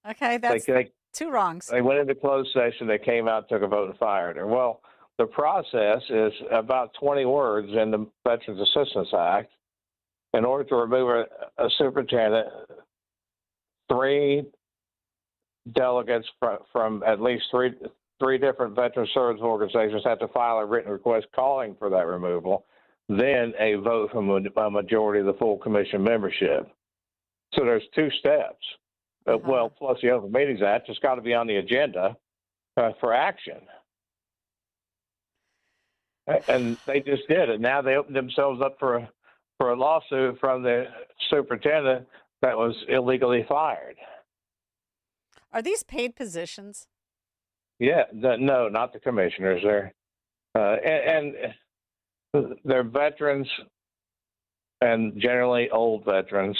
her. Okay, that's two wrongs. They went into closed session, they came out, took a vote, and fired her. Well, the process is about 20 words in the Veterans Assistance Act. In order to remove a superintendent, 3 delegates from at least three different veteran service organizations have to file a written request calling for that removal, then a vote from a majority of the full commission membership. So there's 2 steps. Well, plus the Open Meetings Act, it's got to be on the agenda for action. And they just did it. Now they opened themselves up for a lawsuit from the superintendent that was illegally fired. Are these paid positions? Yeah, no, not the commissioners. And they're veterans, and generally old veterans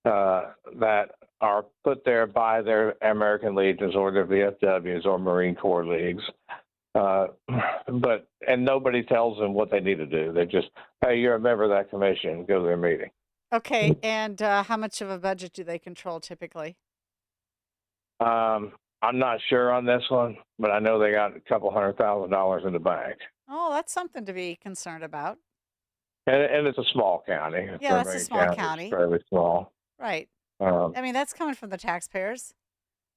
that are put there by their American Legions or their VFWs or Marine Corps Leagues. And nobody tells them what they need to do. They just, hey, you're a member of that commission, go to their meeting. Okay, and how much of a budget do they control typically? I'm not sure on this one, but I know they got a couple $100,000 in the bank. Oh, that's something to be concerned about. And it's a small county. Yeah, that's a small county. It's fairly small. Right. I mean, that's coming from the taxpayers.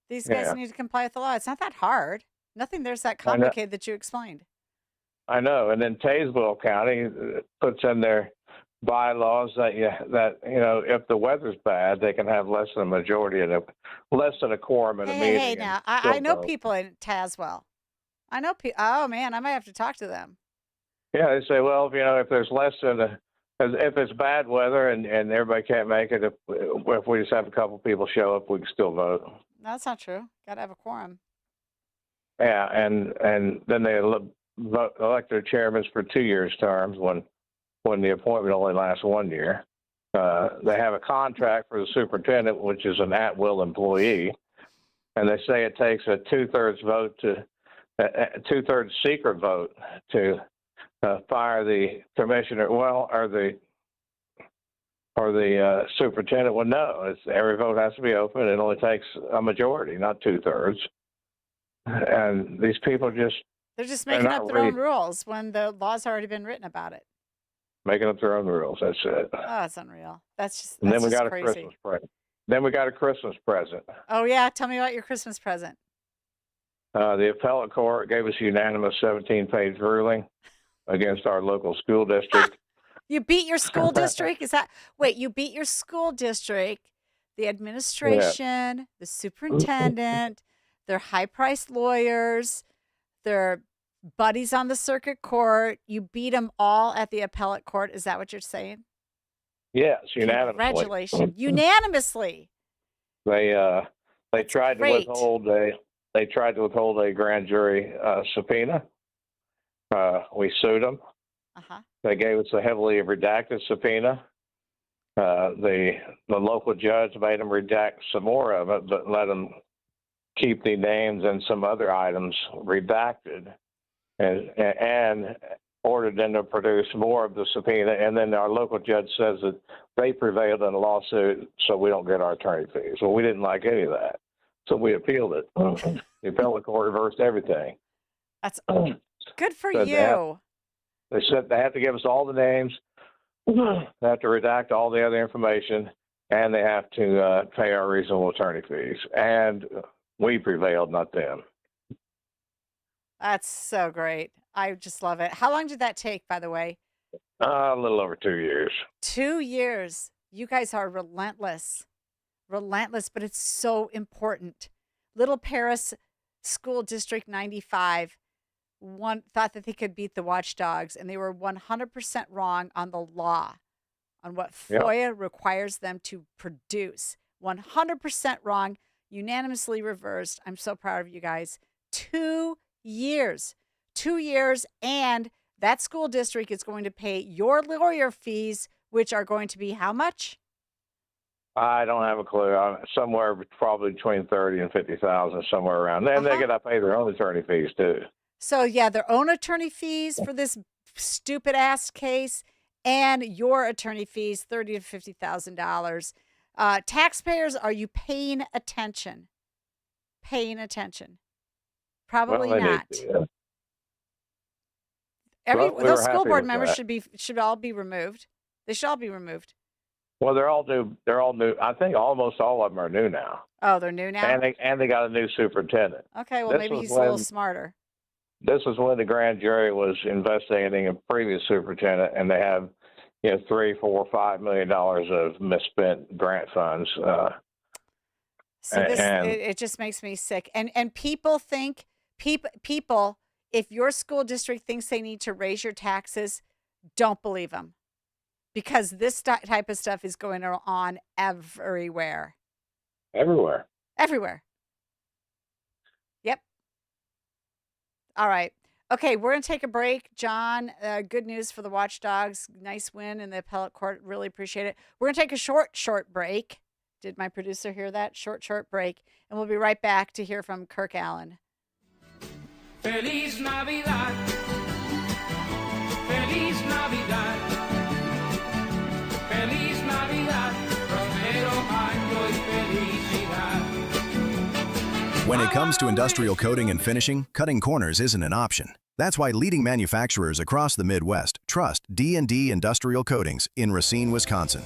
These guys need to comply with the law. It's not that hard. Nothing there's that complicated that you explained. I know. And then Tazewell County puts in their bylaws that if the weather's bad, they can have less than a majority and less than a quorum in a meeting. Hey, now I know people in Tazewell. I know people. Oh man, I might have to talk to them. Yeah, they say, well, if there's less than if it's bad weather and everybody can't make it, if we just have a couple people show up, we can still vote. No, that's not true. Got to have a quorum. Yeah, and then they elect their chairmen for 2-year terms when the appointment only lasts 1 year. They have a contract for the superintendent, which is an at-will employee, and they say it takes a 2/3 vote a 2/3 secret vote to fire the commissioner. Well, or the superintendent. Well, no, every vote has to be open. It only takes a majority, not 2/3. And these people they're just making up their own rules when the law's already been written about it. Making up their own rules. That's it. Oh, it's unreal. That's And then we got crazy. a Christmas break. Then we got a Christmas present. Oh, yeah. Tell me about your Christmas present. The appellate court gave us a unanimous 17-page ruling against our local school district. You beat your school district? Wait, you beat your school district, the administration, the superintendent, their high-priced lawyers, their buddies on the circuit court. You beat them all at the appellate court. Is that what you're saying? Yes, unanimously. Congratulations. Unanimously. They tried to withhold a grand jury subpoena. We sued them. They gave us a heavily redacted subpoena. The local judge made them redact some more of it, but let them keep the names and some other items redacted, and ordered them to produce more of the subpoena. And then our local judge says that they prevailed in the lawsuit, so we don't get our attorney fees. Well, we didn't like any of that, so we appealed it. The appellate court reversed everything. That's good for you. They said they have to give us all the names, they have to redact all the other information, and they have to pay our reasonable attorney fees. And we prevailed, not them. That's so great. I just love it. How long did that take, by the way? A little over 2 years. 2 years. You guys are relentless. Relentless, but it's so important. Little Paris School District 95 thought that they could beat the Watchdogs, and they were 100% wrong on the law, on what FOIA requires them to produce. 100% wrong, unanimously reversed. I'm so proud of you guys. 2 years. 2 years, and that school district is going to pay your lawyer fees, which are going to be how much? I don't have a clue. Somewhere probably between 30 and 50,000, somewhere around. Then they got to pay their own attorney fees too. So yeah, their own attorney fees for this stupid ass case, and your attorney fees, $30,000 to $50,000. Taxpayers, are you paying attention? Paying attention? Probably not. Those school board members should all be removed. They should all be removed. Well, they're all new. They're all new. I think almost all of them are new now. Oh, they're new now. And they got a new superintendent. Okay, well maybe he's a little smarter. This was when the grand jury was investigating a previous superintendent, and they have, $3, $4, $5 million of misspent grant funds. So it just makes me sick. And people think people, if your school district thinks they need to raise your taxes, don't believe them, because this type of stuff is going on everywhere. Everywhere. Yep. All right. Okay, we're going to take a break. John, good news for the Watchdogs. Nice win in the appellate court. Really appreciate it. We're going to take a short break. Did my producer hear that? Short break. And we'll be right back to hear from Kirk Allen. Feliz Navidad. Feliz Navidad. Feliz Navidad. Prospero año y felicidad. When it comes to industrial coating and finishing, cutting corners isn't an option. That's why leading manufacturers across the Midwest trust D&D Industrial Coatings in Racine, Wisconsin.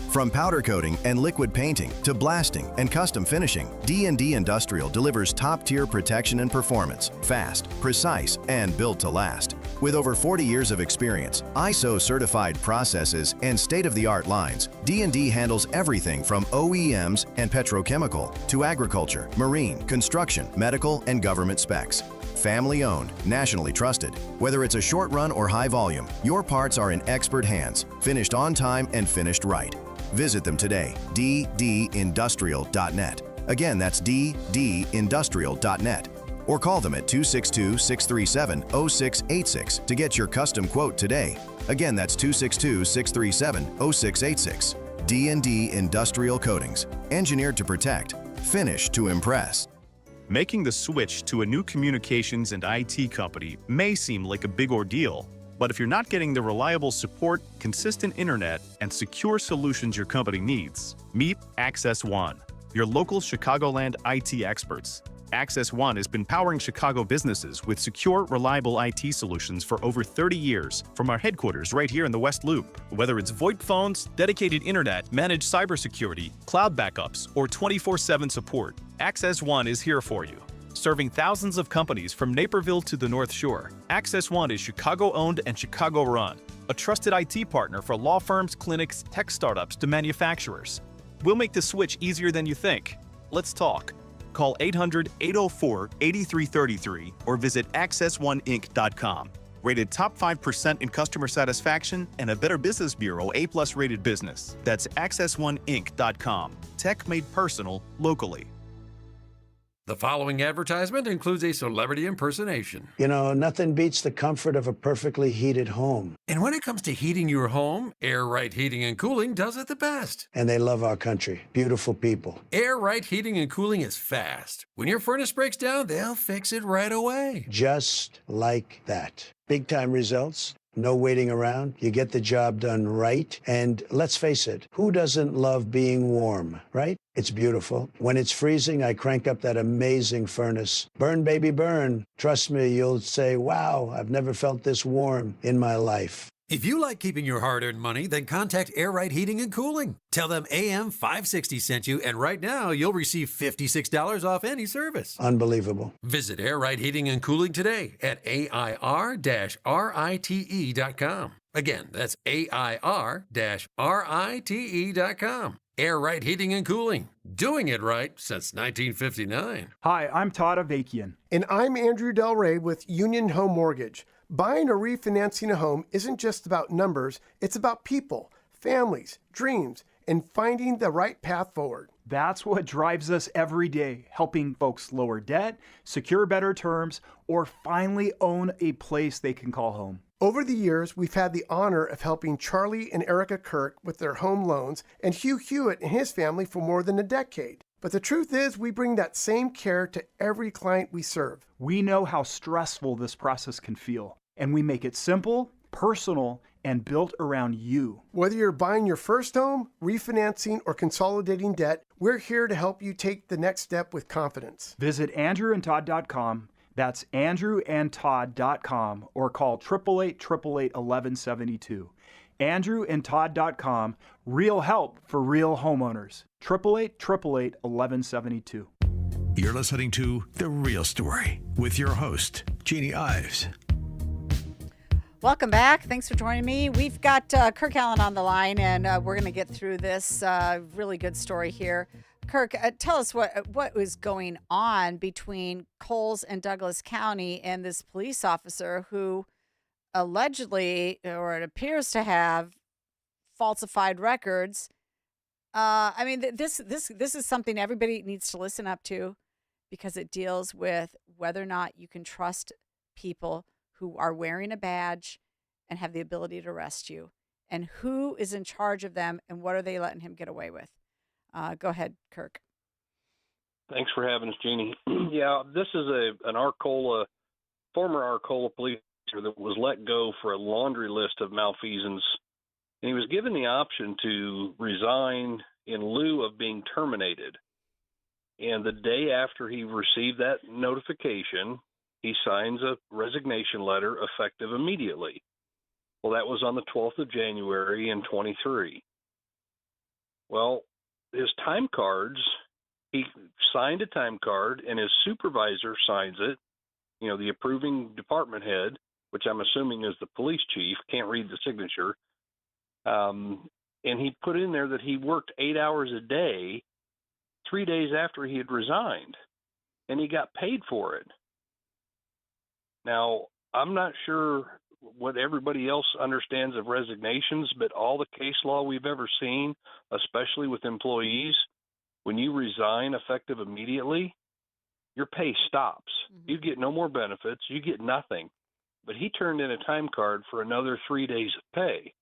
From powder coating and liquid painting to blasting and custom finishing, D&D Industrial delivers top-tier protection and performance, fast, precise, and built to last. With over 40 years of experience, ISO-certified processes, and state-of-the-art lines, D&D handles everything from OEMs and petrochemical to agriculture, marine, construction, medical, and government specs. Family-owned, nationally trusted. Whether it's a short run or high volume, your parts are in expert hands, finished on time and finished right. Visit them today, ddindustrial.net. Again, that's ddindustrial.net. Or call them at 262-637-0686 to get your custom quote today. Again, that's 262-637-0686. D&D Industrial Coatings, engineered to protect, finished to impress. Making the switch to a new communications and IT company may seem like a big ordeal, but if you're not getting the reliable support, consistent internet, and secure solutions your company needs, meet Access One, your local Chicagoland IT experts. Access One has been powering Chicago businesses with secure, reliable IT solutions for over 30 years from our headquarters right here in the West Loop. Whether it's VoIP phones, dedicated internet, managed cybersecurity, cloud backups, or 24/7 support, Access One is here for you. Serving thousands of companies from Naperville to the North Shore, Access One is Chicago-owned and Chicago-run, a trusted IT partner for law firms, clinics, tech startups to manufacturers. We'll make the switch easier than you think. Let's talk. Call 800-804-8333 or visit accessoneinc.com. Rated top 5% in customer satisfaction and a Better Business Bureau A+ rated business. That's accessoneinc.com. Tech made personal, locally. The following advertisement includes a celebrity impersonation. You know, nothing beats the comfort of a perfectly heated home. And when it comes to heating your home, Air Right Heating and Cooling does it the best. And they love our country. Beautiful people. Air Right Heating and Cooling is fast. When your furnace breaks down, they'll fix it right away. Just like that. Big time results. No waiting around. You get the job done right. And let's face it, who doesn't love being warm, right? It's beautiful. When it's freezing, I crank up that amazing furnace. Burn, baby, burn. Trust me, you'll say, wow, I've never felt this warm in my life. If you like keeping your hard-earned money, then contact Air Right Heating and Cooling. Tell them AM 560 sent you, and right now you'll receive $56 off any service. Unbelievable. Visit Air Right Heating and Cooling today at AIR-RITE.com. Again, that's AIR-RITE.com. Air Right Heating and Cooling. Doing it right since 1959. Hi, I'm Todd Avakian. And I'm Andrew Del Rey with Union Home Mortgage. Buying or refinancing a home isn't just about numbers, it's about people, families, dreams, and finding the right path forward. That's what drives us every day, helping folks lower debt, secure better terms, or finally own a place they can call home. Over the years, we've had the honor of helping Charlie and Erica Kirk with their home loans and Hugh Hewitt and his family for more than a decade. But the truth is, we bring that same care to every client we serve. We know how stressful this process can feel, and we make it simple, personal, and built around you. Whether you're buying your first home, refinancing, or consolidating debt, we're here to help you take the next step with confidence. Visit andrewandtodd.com. That's andrewandtodd.com, or call 888-888-1172. andrewandtodd.com. Real help for real homeowners. 888-888-1172. You're listening to The Real Story with your host, Jeannie Ives. Welcome back. Thanks for joining me. We've got Kirk Allen on the line, and we're going to get through this really good story here. Kirk, tell us what was going on between Coles and Douglas County and this police officer who allegedly, or it appears to have, falsified records. I mean, this is something everybody needs to listen up to, because it deals with whether or not you can trust people who are wearing a badge and have the ability to arrest you, and who is in charge of them, and what are they letting him get away with. Go ahead, Kirk. Thanks for having us, Jeannie. Yeah, this is an former Arcola police officer that was let go for a laundry list of malfeasance, and he was given the option to resign in lieu of being terminated. And the day after he received that notification, he signs a resignation letter effective immediately. Well, that was on the 12th of January in 23. Well, his time cards, he signed a time card, and his supervisor signs it, the approving department head, which I'm assuming is the police chief, can't read the signature. And he put in there that he worked 8 hours a day 3 days after he had resigned, and he got paid for it. Now, I'm not sure what everybody else understands of resignations, but all the case law we've ever seen, especially with employees, when you resign effective immediately, your pay stops. Mm-hmm. You get no more benefits. You get nothing. But he turned in a time card for another 3 days of pay.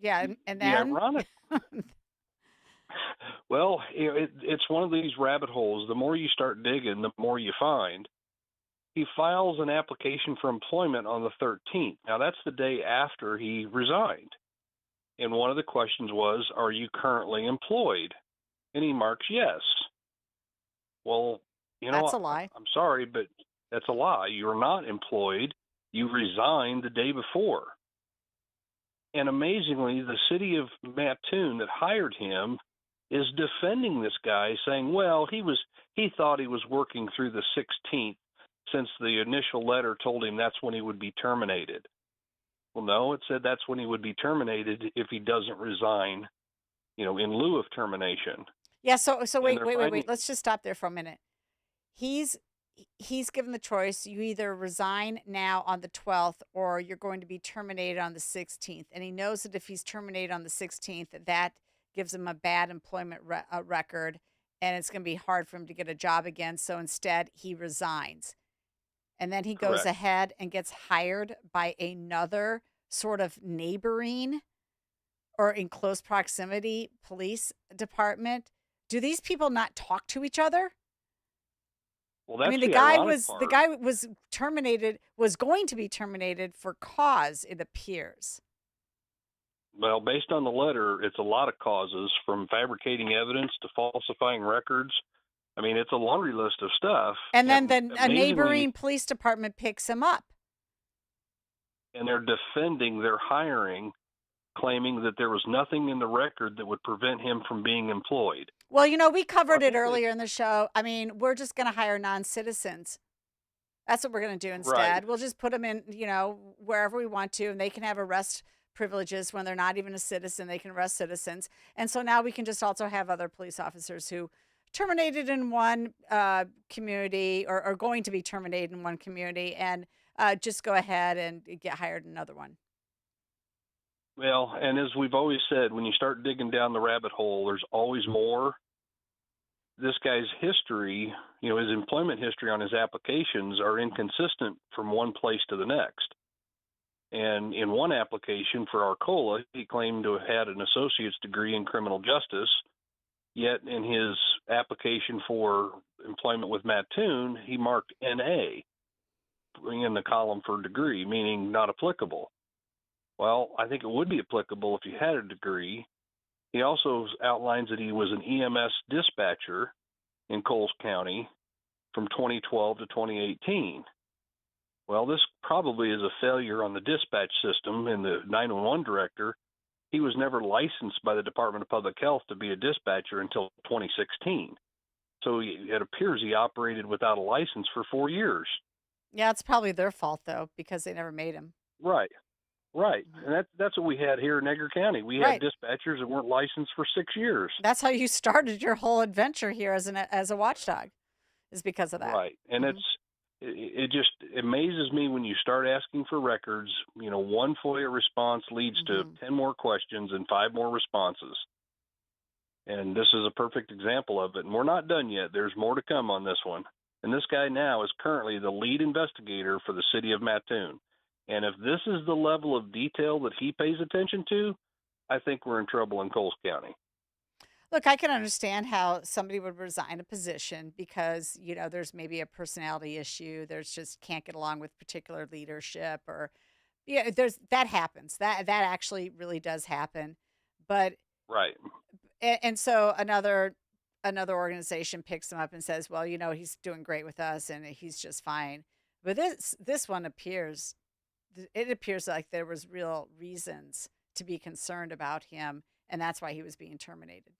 Yeah, and then? Ironic. Well, it's one of these rabbit holes. The more you start digging, the more you find. He files an application for employment on the 13th. Now, that's the day after he resigned. And one of the questions was, are you currently employed? And he marks yes. Well, That's a lie. I'm sorry, but that's a lie. You're not employed. You resigned the day before. And amazingly, the city of Mattoon that hired him is defending this guy, saying, well, he thought he was working through the 16th since the initial letter told him that's when he would be terminated. Well, no, it said that's when he would be terminated if he doesn't resign, in lieu of termination. Yeah, so wait. finding- Let's just stop there for a minute. He's given the choice. You either resign now on the 12th or you're going to be terminated on the 16th. And he knows that if he's terminated on the 16th, that gives him a bad employment record and it's going to be hard for him to get a job again. So instead, he resigns. And then he goes Correct. ahead and gets hired by another sort of neighboring or in close proximity police department. Do these people not talk to each other? Well, that's the the guy ironic was part. was going to be terminated for cause, it appears. Well, based on the letter, it's a lot of causes, from fabricating evidence to falsifying records. It's a laundry list of stuff. And then a amazingly- neighboring police department picks him up. And they're defending their hiring, claiming that there was nothing in the record that would prevent him from being employed. Well, we covered it earlier in the show. We're just going to hire non-citizens. That's what we're going to do instead. Right. We'll just put them in, wherever we want to, and they can have arrest privileges when they're not even a citizen. They can arrest citizens. And so now we can just also have other police officers who terminated in one community or are going to be terminated in one community and just go ahead and get hired in another one. Well, and as we've always said, when you start digging down the rabbit hole, there's always more. This guy's history, his employment history on his applications are inconsistent from one place to the next. And in one application for Arcola, he claimed to have had an associate's degree in criminal justice, yet in his application for employment with Mattoon, he marked NA in the column for degree, meaning not applicable. Well, I think it would be applicable if you had a degree. He also outlines that he was an EMS dispatcher in Coles County from 2012 to 2018. Well, this probably is a failure on the dispatch system and the 911 director. He was never licensed by the Department of Public Health to be a dispatcher until 2016. So it appears he operated without a license for 4 years. Yeah, it's probably their fault, though, because they never made him. Right. And that's what we had here in Edgar County. We had dispatchers that weren't licensed for 6 years. That's how you started your whole adventure here as a watchdog, is because of that. Right. And it just amazes me when you start asking for records. One FOIA response leads to 10 more questions and 5 more responses. And this is a perfect example of it. And we're not done yet. There's more to come on this one. And this guy now is currently the lead investigator for the city of Mattoon. And if this is the level of detail that he pays attention to, I think we're in trouble in Coles County. Look, I can understand how somebody would resign a position because, there's maybe a personality issue. There's just can't get along with particular leadership or, that happens. That actually really does happen. But right. And so another organization picks him up and says, well, he's doing great with us and he's just fine. But this one appears like there was real reasons to be concerned about him, and that's why he was being terminated.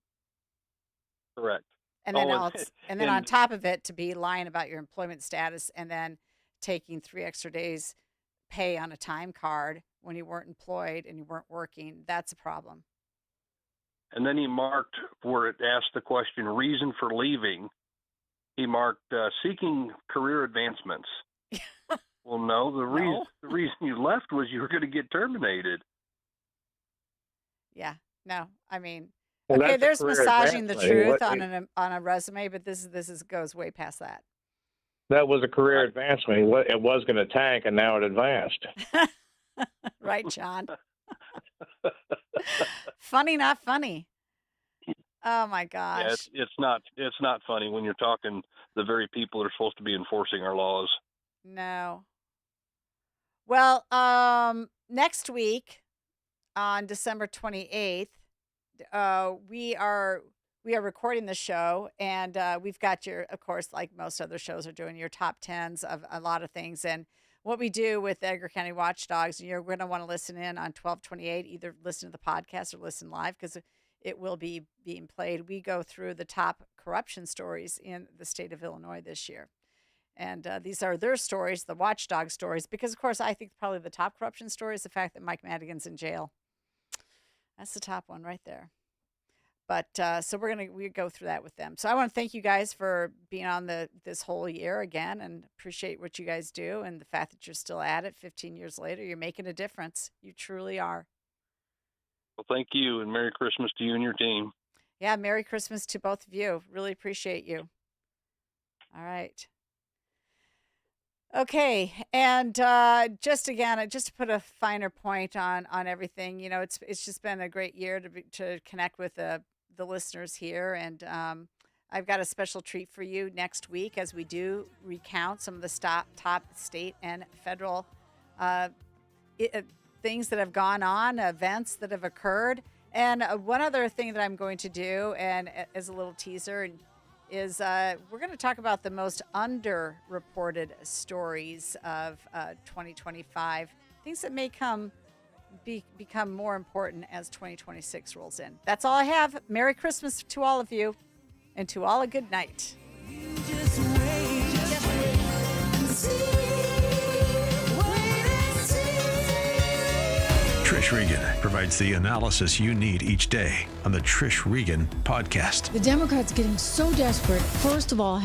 Correct. And then on top of it, to be lying about your employment status and then taking 3 extra days pay on a time card when you weren't employed and you weren't working, that's a problem. And then he marked where it asked the question, reason for leaving. He marked seeking career advancements. Well, no, the reason you left was you were going to get terminated. Yeah, no, Well, okay, there's career massaging the advancement. truth on a resume, but this goes way past that. That was a career advancement. It was going to tank, and now it advanced. Right, John? Funny, not funny. Oh my gosh. Yeah, it's not funny when you're talking the very people that are supposed to be enforcing our laws. No. Well, next week on December 28th, we are we are recording the show, and we've got your, of course, like most other shows are doing, your top 10s of a lot of things. And what we do with Edgar County Watchdogs, you're going to want to listen in on 1228, either listen to the podcast or listen live, because it will be being played. We go through the top corruption stories in the state of Illinois this year. And these are their stories, the Watchdog stories, because, of course, I think probably the top corruption story is the fact that Mike Madigan's in jail. That's the top one right there. But so we go through that with them. So I want to thank you guys for being on this whole year again, and appreciate what you guys do, and the fact that you're still at it 15 years later. You're making a difference. You truly are. Well, thank you, and Merry Christmas to you and your team. Yeah, Merry Christmas to both of you. Really appreciate you. All right. Okay, and just to put a finer point on everything, it's just been a great year to connect with the listeners here, and I've got a special treat for you next week as we do recount some of the top state and federal things that have gone on, events that have occurred, and one other thing that I'm going to do, and as a little teaser, is we're going to talk about the most underreported stories of 2025, things that may become more important as 2026 rolls in. That's all I have. Merry Christmas to all of you, and to all a good night. Trish Regan provides the analysis you need each day on the Trish Regan podcast. The Democrats getting so desperate, first of all,